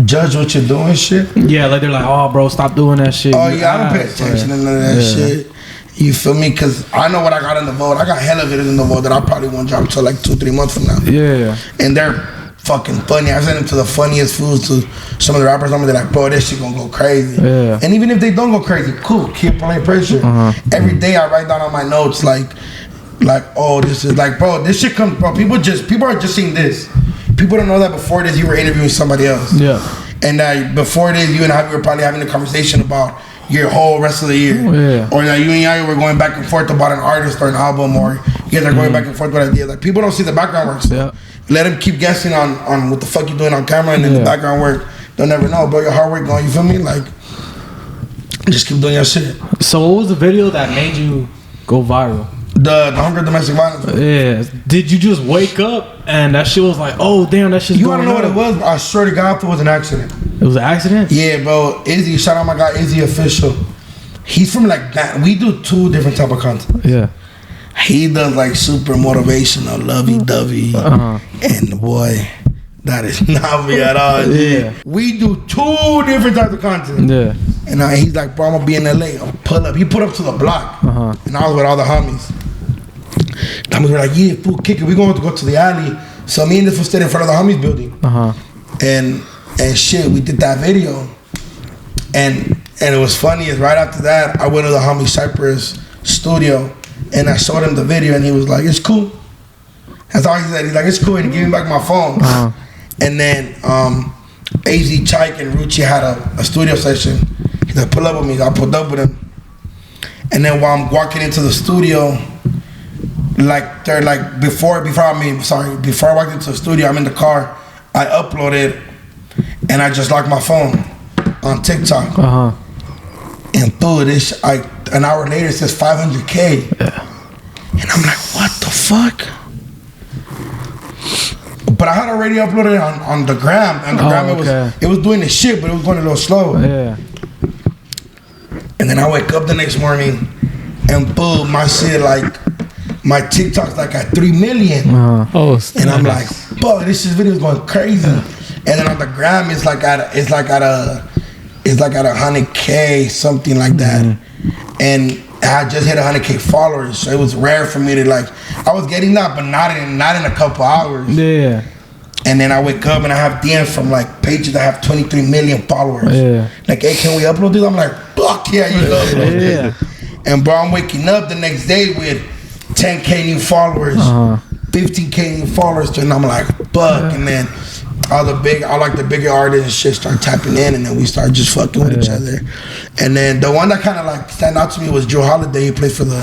judge what you're doing, shit. Yeah, like they're like, oh, bro, stop doing that shit. Oh yeah, I don't pay attention to none of that shit. You feel me? Cause I know what I got in the vote. I got hella videos in the vote that I probably won't drop until like 2-3 months from now. Yeah. And they're fucking funny. I sent them to the funniest fools to some of the rappers. I'm like, bro, this shit gonna go crazy. Yeah. And even if they don't go crazy, cool. Keep applying pressure. Every day I write down on my notes like, oh, this is like, bro, this shit comes, bro. People are just seeing this. People don't know that before this you were interviewing somebody else. Yeah. And before this, you and I were probably having a conversation about your whole rest of the year. Or that you and I were going back and forth about an artist or an album, or you guys are going back and forth with ideas. Like, people don't see the background work. So let them keep guessing on what the fuck you doing on camera, and then the background work, they'll never know. But your hard work going, you feel me? Like, just keep doing your shit. So what was the video that made you go viral? The Hunger Domestic Violence. Yeah. Did you just wake up and that shit was like, oh damn, that shit's going on? You wanna know what it was? I swear to God, it was an accident. It was an accident? Yeah, bro. Izzy, shout out my guy Izzy Official. He's from like that. We do 2 different type of content. Yeah. He does like super motivational, lovey-dovey. And boy, that is not me at all. Yeah. We do 2 different types of content. Yeah. And he's like, bro, I'm gonna be in LA. I'll pull up. He put up to the block. And I was with all the homies. The homies were like, yeah, fool, kick it. We going to go to the alley. So me and this fool stayed in front of the homies building. And shit, we did that video. And it was funny is right after that, I went to the homie Cypress studio and I showed him the video and he was like, it's cool. That's all he said. He's like, it's cool. And he gave me back my phone. And then AZ Chike and Ruchi had a studio session. He's like, pull up with me. I pulled up with him. And then while I'm walking into the studio, like they're like before I walked into the studio, I'm in the car, I uploaded and I just locked my phone on TikTok. And through this, an hour later it says 500K. And I'm like, what the fuck? But I had already uploaded it on the gram, and the gram it was doing the shit, but it was going a little slow. And then I wake up the next morning, and boom, my shit my TikTok's like at 3 million. And I'm like, fuck, this video is going crazy. And then on the gram, it's like at 100K, something like that. And I just hit 100K followers, so it was rare for me to I was getting that, but not in a couple hours. And then I wake up and I have DMs from pages that have 23 million followers. Like, hey, can we upload this? I'm like, fuck yeah, you can upload this. And bro, I'm waking up the next day with 10K new followers, 15K new followers, and I'm like, fuck. And then all the bigger artists and shit start tapping in, and then we start just fucking with each other. And then the one that kind of stand out to me was Drew Holiday. He plays for the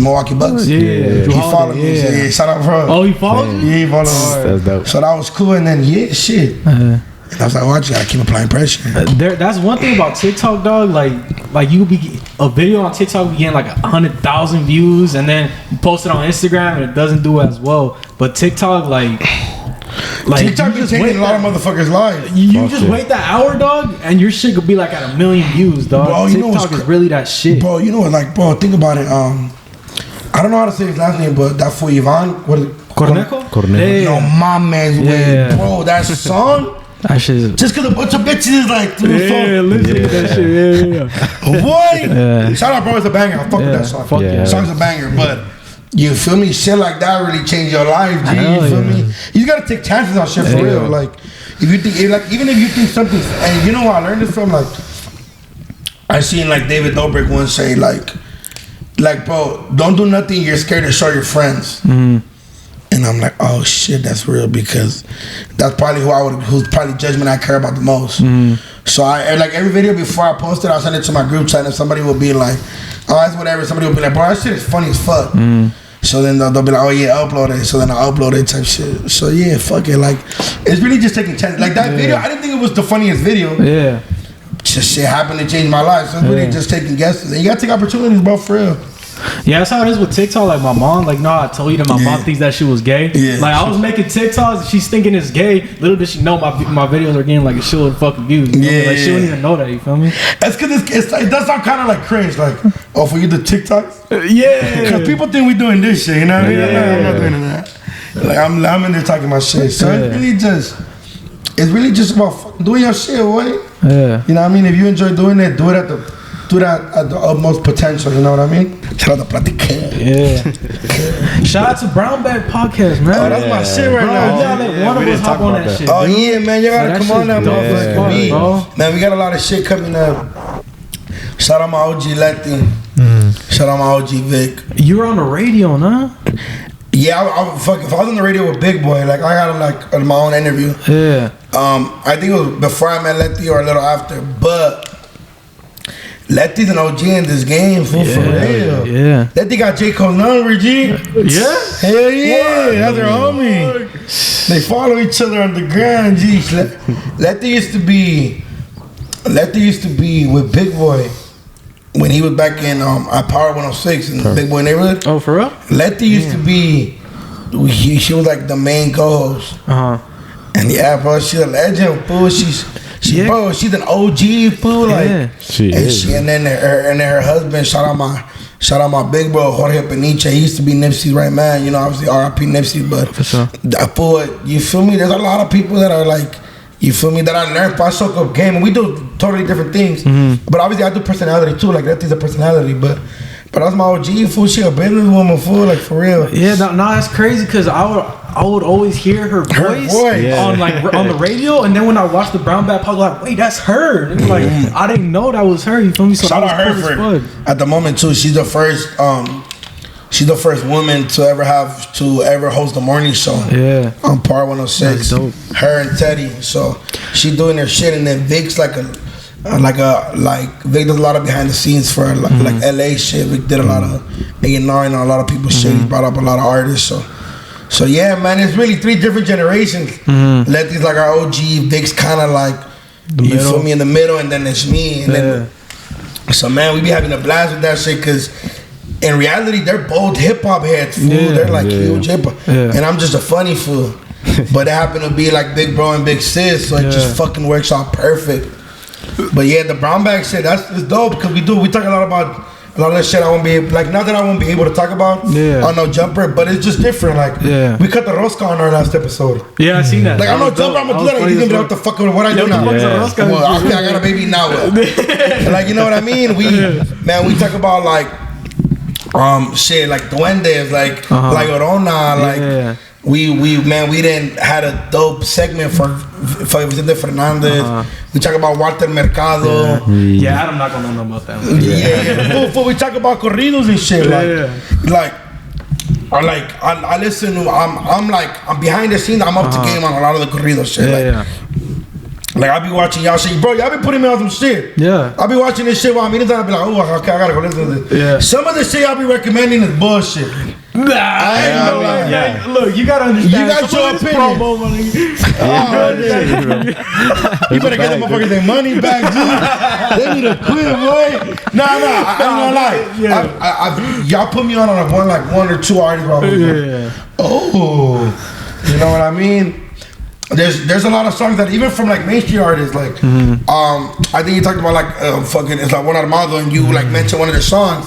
Milwaukee Bucks. He followed me. Yeah, shout out, bro. Oh, he followed you? Yeah, he followed me. That's dope. So that was cool. And then shit. And I was like, well, I just gotta keep applying pressure. That's one thing about TikTok, dog. Like you be a video on TikTok, be getting 100,000 views, and then you post it on Instagram and it doesn't do as well. But TikTok, TikTok is taking a lot of motherfuckers' lives. You just wait that hour, dog, and your shit could be at 1 million views, dog. Bro, TikTok is really that shit. Bro, you know what? Bro, think about it. I don't know how to say his last name, but that for Ivan, what is it? Cornejo? No, my man's way, bro. That song. That shit. Just cause a bunch of bitches is through the phone. Listen to that shit. Boy, shout out, bro. It's a banger. I fuck with that song. The song's a banger, but. You feel me? Shit like that really change your life, G. You feel me? You gotta take chances on shit for real. If you think, even if you think something, and you know where I learned this from? I seen David Dobrik once say bro, don't do nothing you're scared to show your friends. And I'm like, oh shit, that's real, because that's probably who's probably judgment I care about the most. So I every video before I post it, I'll send it to my group chat, and somebody will be like, oh, it's whatever. Somebody will be like, bro, that shit is funny as fuck. So then they'll be like, oh yeah, upload it. So then I upload it type shit. So yeah, fuck it. It's really just taking chances. That video, I didn't think it was the funniest video. Just shit happened to change my life. So it's really just taking guesses. And you gotta take opportunities, bro, for real. Yeah, that's how it is with TikTok. My mom, no, I told you that my mom thinks that shit was gay. I was making TikToks and she's thinking it's gay. Little did she know my videos are getting a shitload of fucking views. She wouldn't even know that, you feel me? That's because it does sound kind of cringe. Oh, for you the TikToks? Because people think we doing this shit, you know what I mean? I'm not doing that. I'm in there talking my shit. So it's really just about doing your shit, boy. You know what I mean? If you enjoy doing it, do it at the utmost potential, you know what I mean? Shout out to Platicuhh. Shout out to Brown Bag Podcast, man. Oh, that's my shit right now. One of us hop on that shit. Oh yeah, man, you gotta come on that motherfucker. Man, we got a lot of shit coming up. Shout out my OG Letty. Shout out my OG Vic. You were on the radio, huh? Yeah, if I was on the radio with Big Boy, I got my own interview. I think it was before I met Letty or a little after, but Letty's an OG in this game, fool, for real. Yeah. Letty got J. Cole's number, G. Yeah? Hell yeah, that's their homie. They follow each other on the ground, G. Letty used to be with Big Boy when he was back in at Power 106 in the Big Boy neighborhood. Oh, for real? Letty used to be, she was like the main co-host. And yeah, bro, she's a legend, fool. Bro, she's an OG, fool. Like, and then her husband, shout out my big bro Jorge Peniche. He used to be Nipsey's right man. You know, obviously R.I.P. Nipsey, but for sure. Fool, you feel me? There's a lot of people that are like, you feel me? That I learned by soak up game, and we do totally different things. But obviously, I do personality too. Like Letty's a personality, but that's my OG, fool. She a businesswoman, fool. Like for real. Yeah, no, that's crazy because I would always hear her voice on on the radio, and then when I watched the Brown Bag Pop, like, wait, that's her. And like I didn't know that was her. You feel me? So shout out her for at the moment too. She's the first. She's the first woman to ever host the morning show. Yeah. On Power 106. That's dope. Her and Teddy. So she's doing her shit, and then Vic's like Vic does a lot of behind the scenes for like LA shit. Vic did a lot of A&R and a lot of people's shit. He brought up a lot of artists. So yeah, man, it's really 3 different generations. Letty's like our OG. Vic's kind of like you feel me in the middle, and then it's me. And then so man, we be having a blast with that shit because in reality they're both hip hop heads. Fool. They're like huge hip hop, and I'm just a funny fool. But it happened to be like Big Bro and Big Sis, so it just fucking works out perfect. But yeah, the brown bag shit, it's dope because we talk a lot about a lot of that shit. I won't be able, like, not that I won't be able to talk about on No Jumper, but it's just different. Like, we cut the rosca on our last episode. Yeah, I seen that. Like, I'm No Jumper, I'm gonna do that. He's gonna be like, what the fuck, what I do now? Well, I got a baby now. Like, you know what I mean? We talk about like shit, like duendes, like Llorona, like. We didn't had a dope segment for Vicente Fernandez. We talk about Walter Mercado. Yeah, I'm not gonna know about that one. We talk about corridos and shit. I listen. I'm behind the scenes. I'm up to game on a lot of the corridos shit. Like I be watching y'all shit, bro. Y'all be putting me on some shit. Yeah. I be watching this shit while I'm eating time. I be like, oh, okay, I gotta go listen to this. Yeah. Some of the shit y'all be recommending is bullshit. Nah, I ain't know that. Look, you gotta understand. You got your opinion. You better get them motherfuckers their money back, dude. They need to quit, boy. Nah, I ain't gonna lie. Y'all put me on one or two artists. Oh, you know what I mean? There's a lot of songs that even from like mainstream artists, like I think you talked about like it's like Juan Armado, and you like mentioned one of their songs,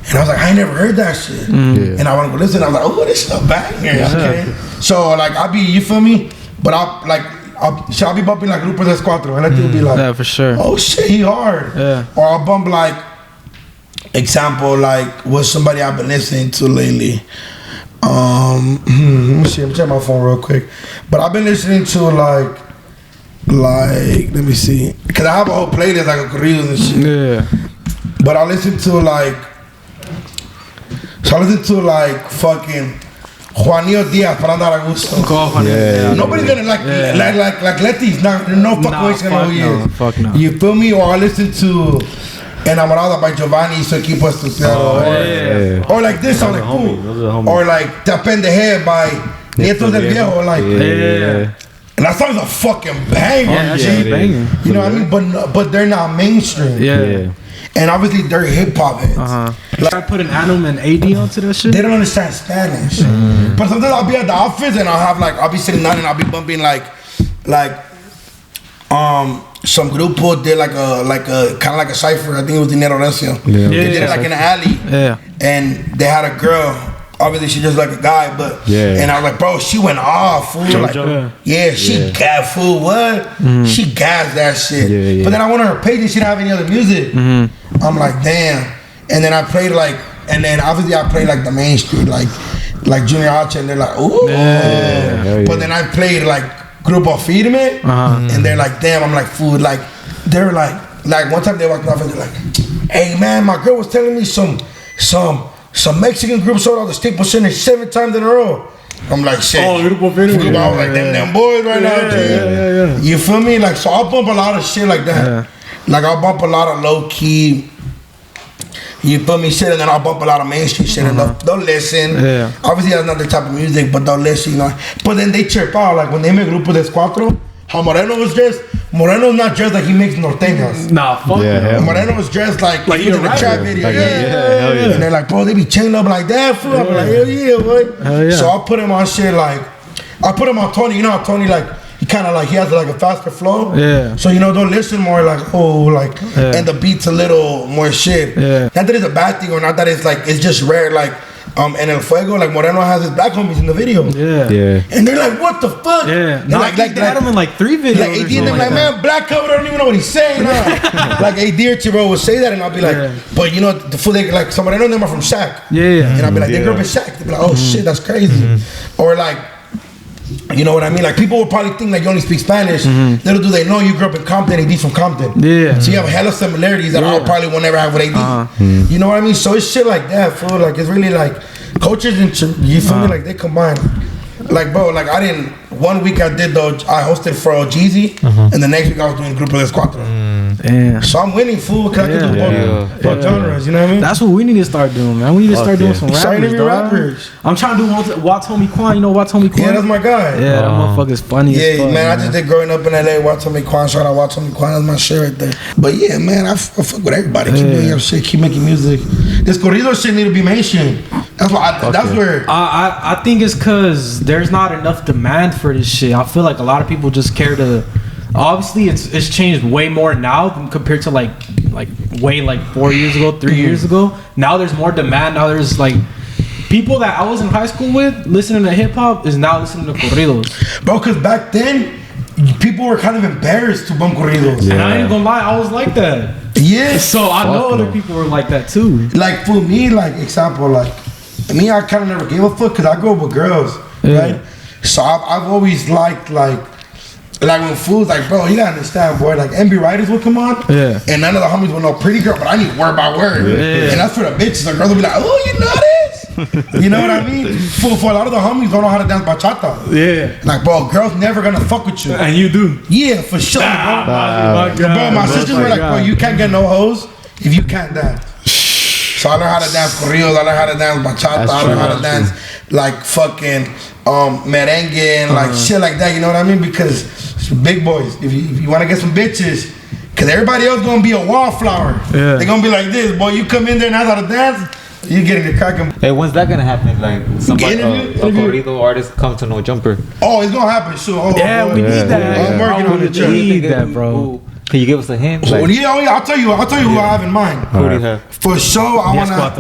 and I was like, I ain't never heard that shit, and I want to go listen. I was like, oh, this is a banger. Okay, so like you feel me? But I'll be bumping like Grupo Descuatro, and I think it'll be like, yeah, for sure. Oh shit, he hard. Yeah. Or I'll bump like example like what's somebody I've been listening to lately. Let me see. Let me check my phone real quick. But I've been listening to like let me see, because I have a whole playlist like of corridos and shit. Yeah. But I listen to fucking Juanillo Diaz para andar a gusto. Nobody's gonna like Letty's. No fucking way gonna know who he is. Fuck no. You feel me? Or I listen to Enamorada by Giovanni y su equipo especial. Or like this song, like cool. Or like Te Apendejé by Nietos del Viejo. Like, and that song's a fucking banger. Yeah, that's a banger. You know what I mean? But they're not mainstream. Yeah. And obviously they're hip hop heads. Like, I put an Adam and AD onto that shit. They don't understand Spanish. But sometimes I'll be at the office and I'll be sitting down and I'll be bumping like some grupo did like a kind of like a cipher. I think it was Dinero Recio. They did it like in an alley. And they had a girl. Obviously she just like a guy, but and I was like, bro, she went off, fool. She got fool. What? She gassed that shit. But then I went on her page and she didn't have any other music. I'm like, damn. And then I played obviously I played like the mainstream, like Junior H, and they're like, ooh. But then I played like Grupo Firme, and they're like, damn. I'm like, food. Like they're like one time they walked off and they're like, hey man, my girl was telling me some Mexican group sold out the Staples Center 7 times in a row. I'm like, shit. Oh, Grupo Firme. I was like, them boys right now, G. Yeah. You feel me? Like, so I'll bump a lot of shit like that. Yeah. Like, I'll bump a lot of low-key, you feel me, shit, and then I'll bump a lot of mainstream shit, and they'll listen. Yeah. Obviously, that's not their type of music, but they'll listen, you know. But then they chirp out, like, when they make Grupo de Cuatro, how Moreno was dressed, Moreno's not dressed like he makes norteñas. Nah, fuck Yeah, Moreno was dressed like he was in the trap video. Like, hell yeah. And they're like, bro, they be chained up like that, fool. I'm like, hell yeah, boy. Hell yeah. So I'll put him on shit like, I put him on Tony. You know how Tony, like, he kind of like, he has like a faster flow. Yeah. So, you know, they'll listen more like, and the beat's a little more shit. Yeah. Not that it's a bad thing or not that it's like, it's just rare. Like, in El Fuego, like Moreno has his black homies in the video. Yeah. And they're like, what the fuck? Yeah. And like, they had him in like 3 videos. like AD and them like, man, black cover, I don't even know what he's saying. Huh? Like AD or Chiro will say that, and I'll be like, but you know, the fool, they like somebody I know them are from Shaq. Yeah. And I'll be like, they grew up in Shaq. They'll be like, oh shit, that's crazy. Or like, you know what I mean? Like people will probably think like you only speak Spanish. Little do they know you grew up in Compton, AD's from Compton. Yeah. So you have hella similarities that I probably will never have with AD. You know what I mean? So it's shit like that, fool. Like it's really like cultures and you feel me? Like they combine. Like bro, like I didn't. 1 week I hosted for Jeezy, and the next week I was doing Grupo de Cuatro. Damn. So I'm winning, fool. Cause I can do both genres. You know what I mean? That's what we need to start doing, man. We need to start doing some rappers, dog. rappers. I'm trying to do Watomi Kwan. You know Watomi Kwan? Yeah, that's my guy. Yeah, that motherfucker's funny as fuck. Man, I just did growing up in LA. Watomi Kwan, shout out Watomi Kwan. That's my shit right there. But yeah, man, I fuck with everybody. Keep doing your shit. Keep making music. This corrido shit need to be mainstream. That's why. That's where. I think it's because there's not enough demand for this shit. I feel like a lot of people just care to. Obviously, it's changed way more now than compared to like 4 years ago, 3 years ago. Now there's more demand. Now there's like people that I was in high school with listening to hip hop is now listening to corridos. Bro, because back then people were kind of embarrassed to bump corridos. And I ain't gonna lie, I was like that. Yeah. So I know other people were like that too. Like for me, like example, like me, I kind of never gave a fuck because I grew up with girls, right? So I've always liked like when fools like, bro, you gotta understand, boy. Like MB Writers would come on, and none of the homies would know pretty girl, but I need word by word, and that's for the bitches. The girls will be like, oh, you know this, you know what I mean? For a lot of the homies don't know how to dance bachata. Yeah, like bro, girls never gonna fuck with you, and you do. Yeah, for sure, bro. Bro, my sisters were like, bro, you can't get no hoes if you can't dance. So I learned how to dance corridos, I learned how to dance bachata, I learned how to dance like fucking merengue and like shit like that, you know what I mean? Because big boys, if you want to get some bitches, because everybody else gonna be a wallflower. They're gonna be like this, boy, you come in there and know how to dance, you getting the cracking. Hey, when's that gonna happen? Like somebody, a corrido artist come to No Jumper. Oh, it's gonna happen soon. Oh, yeah, we need that. I'm working on it. We need that, bro. Can you give us a hint? Like, I'll tell you who I have in mind. Who do you have? For sure, I wanna have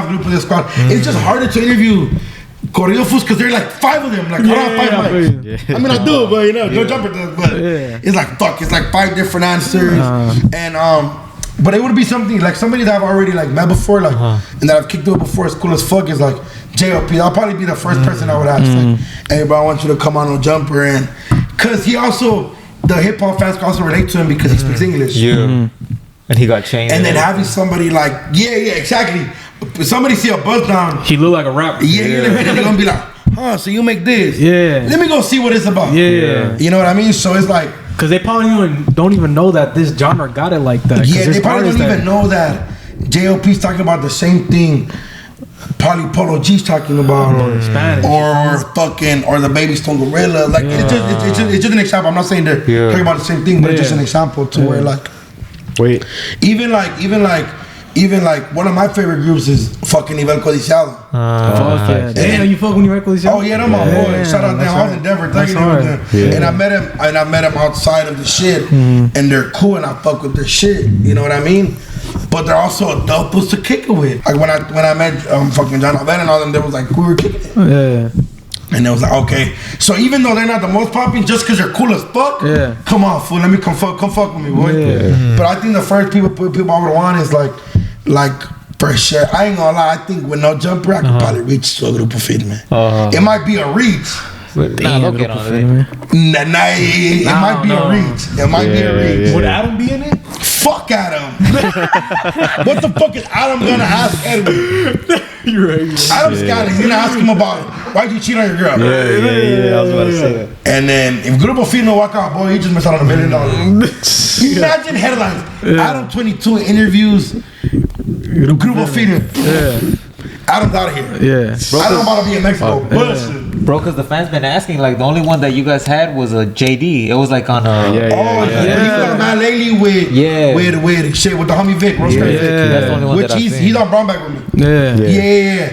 Grupo de Cuatro. It's just harder to interview corrido fools because there are like 5 of them. Like I don't have 5 mics. I mean I do, but you know, No Jumper does. But it's like fuck. It's like 5 different answers, and but it would be something like somebody that I've already like met before, like and that I've kicked with before. It's cool as fuck. Is like JLP. I'll probably be the first person I would ask. Like, hey, bro, I want you to come on No Jumper, and because he also. The hip hop fans can also relate to him because he speaks English. Yeah. And he got chained. And then having somebody like, exactly. If somebody see a buzz down. He look like a rapper. And they're gonna be like, huh, so you make this. Yeah. Let me go see what it's about. Yeah. You know what I mean? So it's like. Because they probably don't even know that this genre got it like that. Yeah, they probably don't even know that JLP's talking about the same thing probably Polo G's talking about, or Spanish, or the Baby Stone Gorilla. Like it's just an example. I'm not saying they're talking about the same thing, but it's just an example to where like, even like one of my favorite groups is fucking Nivel Codiciado. Damn, you fuck with Nivel Codiciado? Oh yeah, that's my boy. Shout out them. I was in Denver, and I met him outside of the shit, and they're cool, and I fuck with their shit. You know what I mean? But they're also adults to kick it with. Like when I met fucking John Alben and all them, they was like, we were kicking it. And they was like, okay. So even though they're not the most popping, just because they're cool as fuck, come on, fool, let me come fuck with me, boy. But I think the first people I would want is like for sure. I ain't gonna lie, I think with No Jumper, I could probably reach to a Grupo Firme. It might be a reach. Don't get on it. It might be a reach. It might be a reach. Would Adam be in it? Fuck Adam. What the fuck is Adam gonna ask Edwin? You're right. Adam Scott is gonna ask him about why'd you cheat on your girl? Yeah. I was about to say that. And then if Grupo Fino walk out, boy, he just missed out on $1 million. Imagine headlines. Adam 22 interviews Grupo Fino. Yeah. Adam's out of here. Yeah. Adam about to be in Mexico. Bro, because the fans been asking, like, the only one that you guys had was a JD. It was like on a... He got mad lately with shit with the homie Vic. That's the only one Which that he's on Brownback with me. Yeah.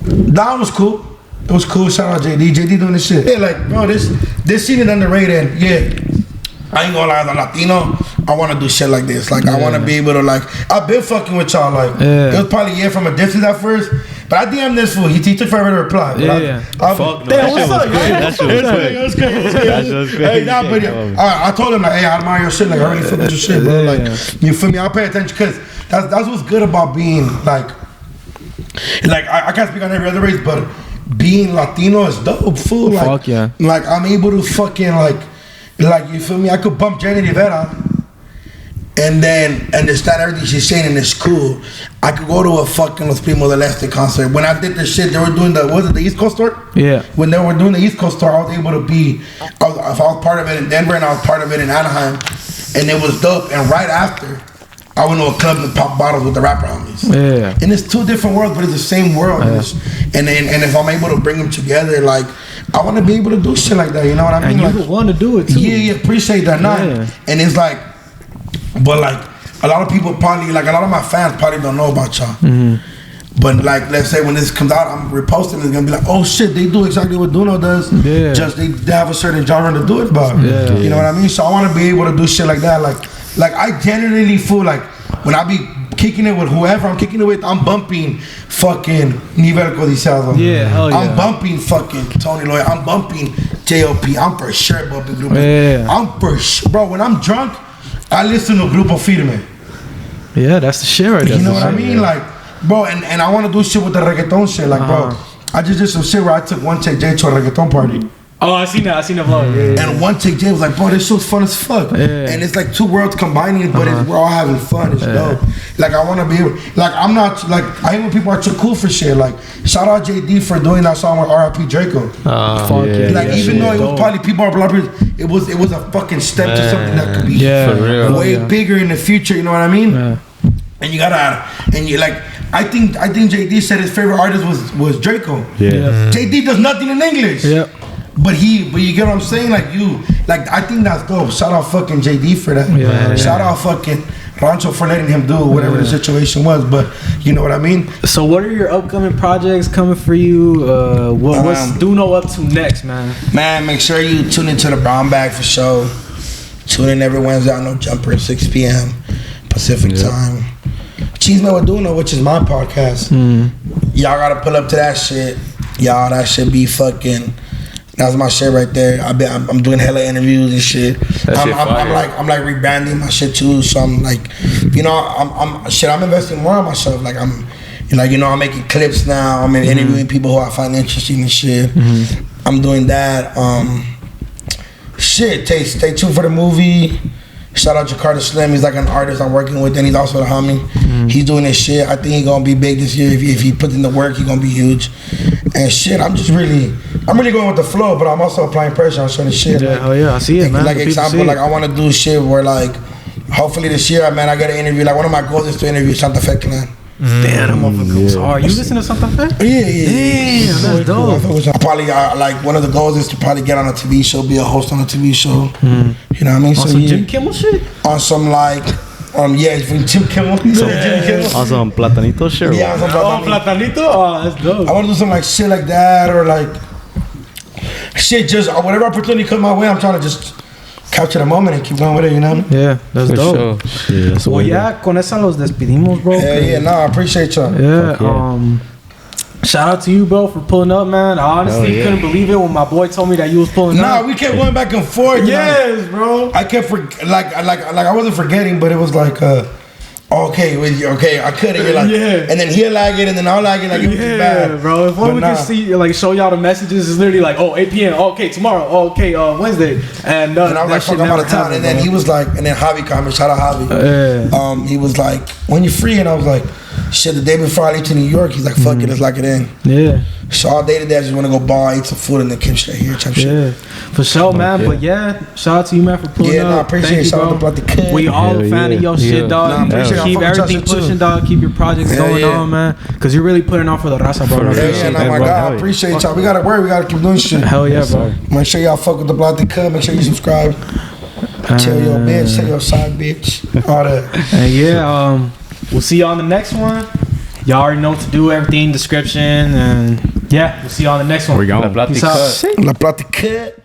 That one was cool. It was cool. Shout out JD. JD doing this shit. Yeah, like, bro, this scene is underrated. Yeah. I ain't gonna lie, as a Latino, I wanna do shit like this. Like, I wanna be able to, like, I've been fucking with y'all. Like, it was probably from a distance at first, but I DM'd this fool. He took forever to reply. Fuck no. Damn, what's up? That shit was quick. That shit was quick. Hey, nah, but I told him, like, hey, I admire your shit. Like, I really fuck with your shit, bro. Like, you feel me? I'll pay attention, because that's what's good about being, like I can't speak on every other race, but being Latino is dope, fool. Like, fuck yeah. Like, I'm able to fucking, like, you feel me? I could bump Jenny Rivera and then understand everything she's saying, and it's cool. I could go to a fucking Los Primos del Este concert. When I did this shit, they were doing the East Coast tour? Yeah. When they were doing the East Coast tour, I was able to I was part of it in Denver, and I was part of it in Anaheim, and it was dope. And right after, I went to a club and pop bottles with the rapper homies. Yeah. And it's two different worlds, but it's the same world. Yeah. And if I'm able to bring them together, like, I want to be able to do shit like that. You know what I mean? And you want to do it too. Yeah, appreciate that. And it's like, but like, a lot of people probably, like, a lot of my fans probably don't know about y'all. Mm-hmm. But like, let's say when this comes out, I'm reposting, it's gonna be like, oh shit, they do exactly what DOKNOW does. Yeah. Just they have a certain genre to do it about. Yeah. You know what I mean? So I want to be able to do shit like that. Like I genuinely feel like when I be kicking it with whoever I'm kicking it with, I'm bumping fucking Nivel Codiciado. Yeah, hell yeah. I'm bumping fucking Tony Lloyd. I'm bumping J.O.P. I'm for sure bumping Grupo. Yeah. I'm for sure. Bro, when I'm drunk, I listen to Grupo Firme. Yeah, that's the shit right there. You know what I mean? Yeah. Like, bro, and I want to do shit with the reggaeton shit. Like, bro, I just did some shit where I took One Take J to a reggaeton party. Oh, I seen that vlog. Yeah. And One Take J was like, bro, this shit's fun as fuck. Yeah. And it's like two worlds combining, but we're all having fun. It's dope. Like, I want to be able, like, I'm not, like, I hate when people are too cool for shit. Like, shout out JD for doing that song with R.I.P. Draco. Fuck yeah. Like, even though it was probably people are blubbering, it was a fucking step to something that could be for real. way bigger in the future. You know what I mean? Yeah. And you gotta, and you like, I think JD said his favorite artist was Draco. Yeah. JD does nothing in English. Yeah. But you get what I'm saying? Like, I think that's dope. Shout out fucking JD for that. Yeah. Shout out fucking Rancho for letting him do whatever the situation was. But you know what I mean? So what are your upcoming projects coming for you? What's DOKNOW up to next, man? Man, make sure you tune into the Brown Bag for sure. Tune in every Wednesday on No Jumper at 6 p.m. Pacific time. Cheese Man with DOKNOW, which is my podcast. Y'all gotta pull up to that shit. Y'all, that should be fucking. That's my shit right there. I'm doing hella interviews and shit. I'm like rebranding my shit too. So I'm like, you know, I'm investing more on myself. Like I'm making clips now. I'm interviewing people who I find interesting and shit. I'm doing that. Stay tuned for the movie. Shout out Jakarta Slim. He's like an artist I'm working with, and he's also a homie. He's doing his shit. I think he's gonna be big this year. If he puts in the work, he's gonna be huge. And shit, I'm really going with the flow, but I'm also applying pressure on certain shit. Yeah, like, I see it, man. Like example, like I want to do shit where like, hopefully this year, man, I get an interview. Like one of my goals is to interview Santa Fe Clan. Damn, that motherfucker was hard. You listen to Santa Fe? Yeah. Damn, that's dope. I probably like one of the goals is to probably get on a TV show, be a host on a TV show. You know what I mean? On some Jim Kimmel shit? On some like, from Jim Kimmel. Jim Kimmel. On some Platanito shit? Yeah, on some Platanito. Oh, that's dope. I want to do some like shit like that, or like shit, just whatever opportunity comes my way, I'm trying to just capture the moment and keep going with it, you know? Yeah, that's dope. Sure. Yeah, that's well, yeah, con esa los despedimos, bro. Yeah, I appreciate y'all. Yeah, shout out to you, bro, for pulling up, man. I honestly couldn't believe it when my boy told me that you was pulling up. Nah, we kept going back and forth. Yes, bro. I kept like I wasn't forgetting, but it was like okay, I couldn't. You're like, and then he'll lag it, and then I'll lag it. Like, it was bad, bro. If only we can see, like, show y'all the messages. It's literally like, 8 p.m. Okay, tomorrow. Okay, Wednesday. And I was like, fuck, I'm out of town. And then he was like, and then Javi called me. Shout out Javi. He was like, when you free? And I was like, Shit, the day before I leave to New York, he's like, fuck it, let's lock it in. Yeah. So all day today, I just want to go bar, eat some food, and then come straight here, type shit. Yeah, for sure, man. Yeah. But yeah, shout out to you, man, for pulling up. Yeah, no, I appreciate it. Shout out to Platicuhh. We all a fan of your shit, dog. Nah, I appreciate it. Keep I fuck with everything y'all shit, pushing, too. dog. Keep your projects going on, man. Because you're really putting on for the raza, bro. Yeah, no, my God, I appreciate y'all. We gotta work. We gotta keep doing shit. Hell yeah, bro. Make sure y'all fuck with the Platicuhh. Make sure you subscribe. Tell your bitch, tell your side bitch, all that. And yeah, we'll see y'all on the next one. Y'all already know what to do. Everything in the description, and yeah, we'll see y'all on the next one. We're going. Peace out. La Platicuhh.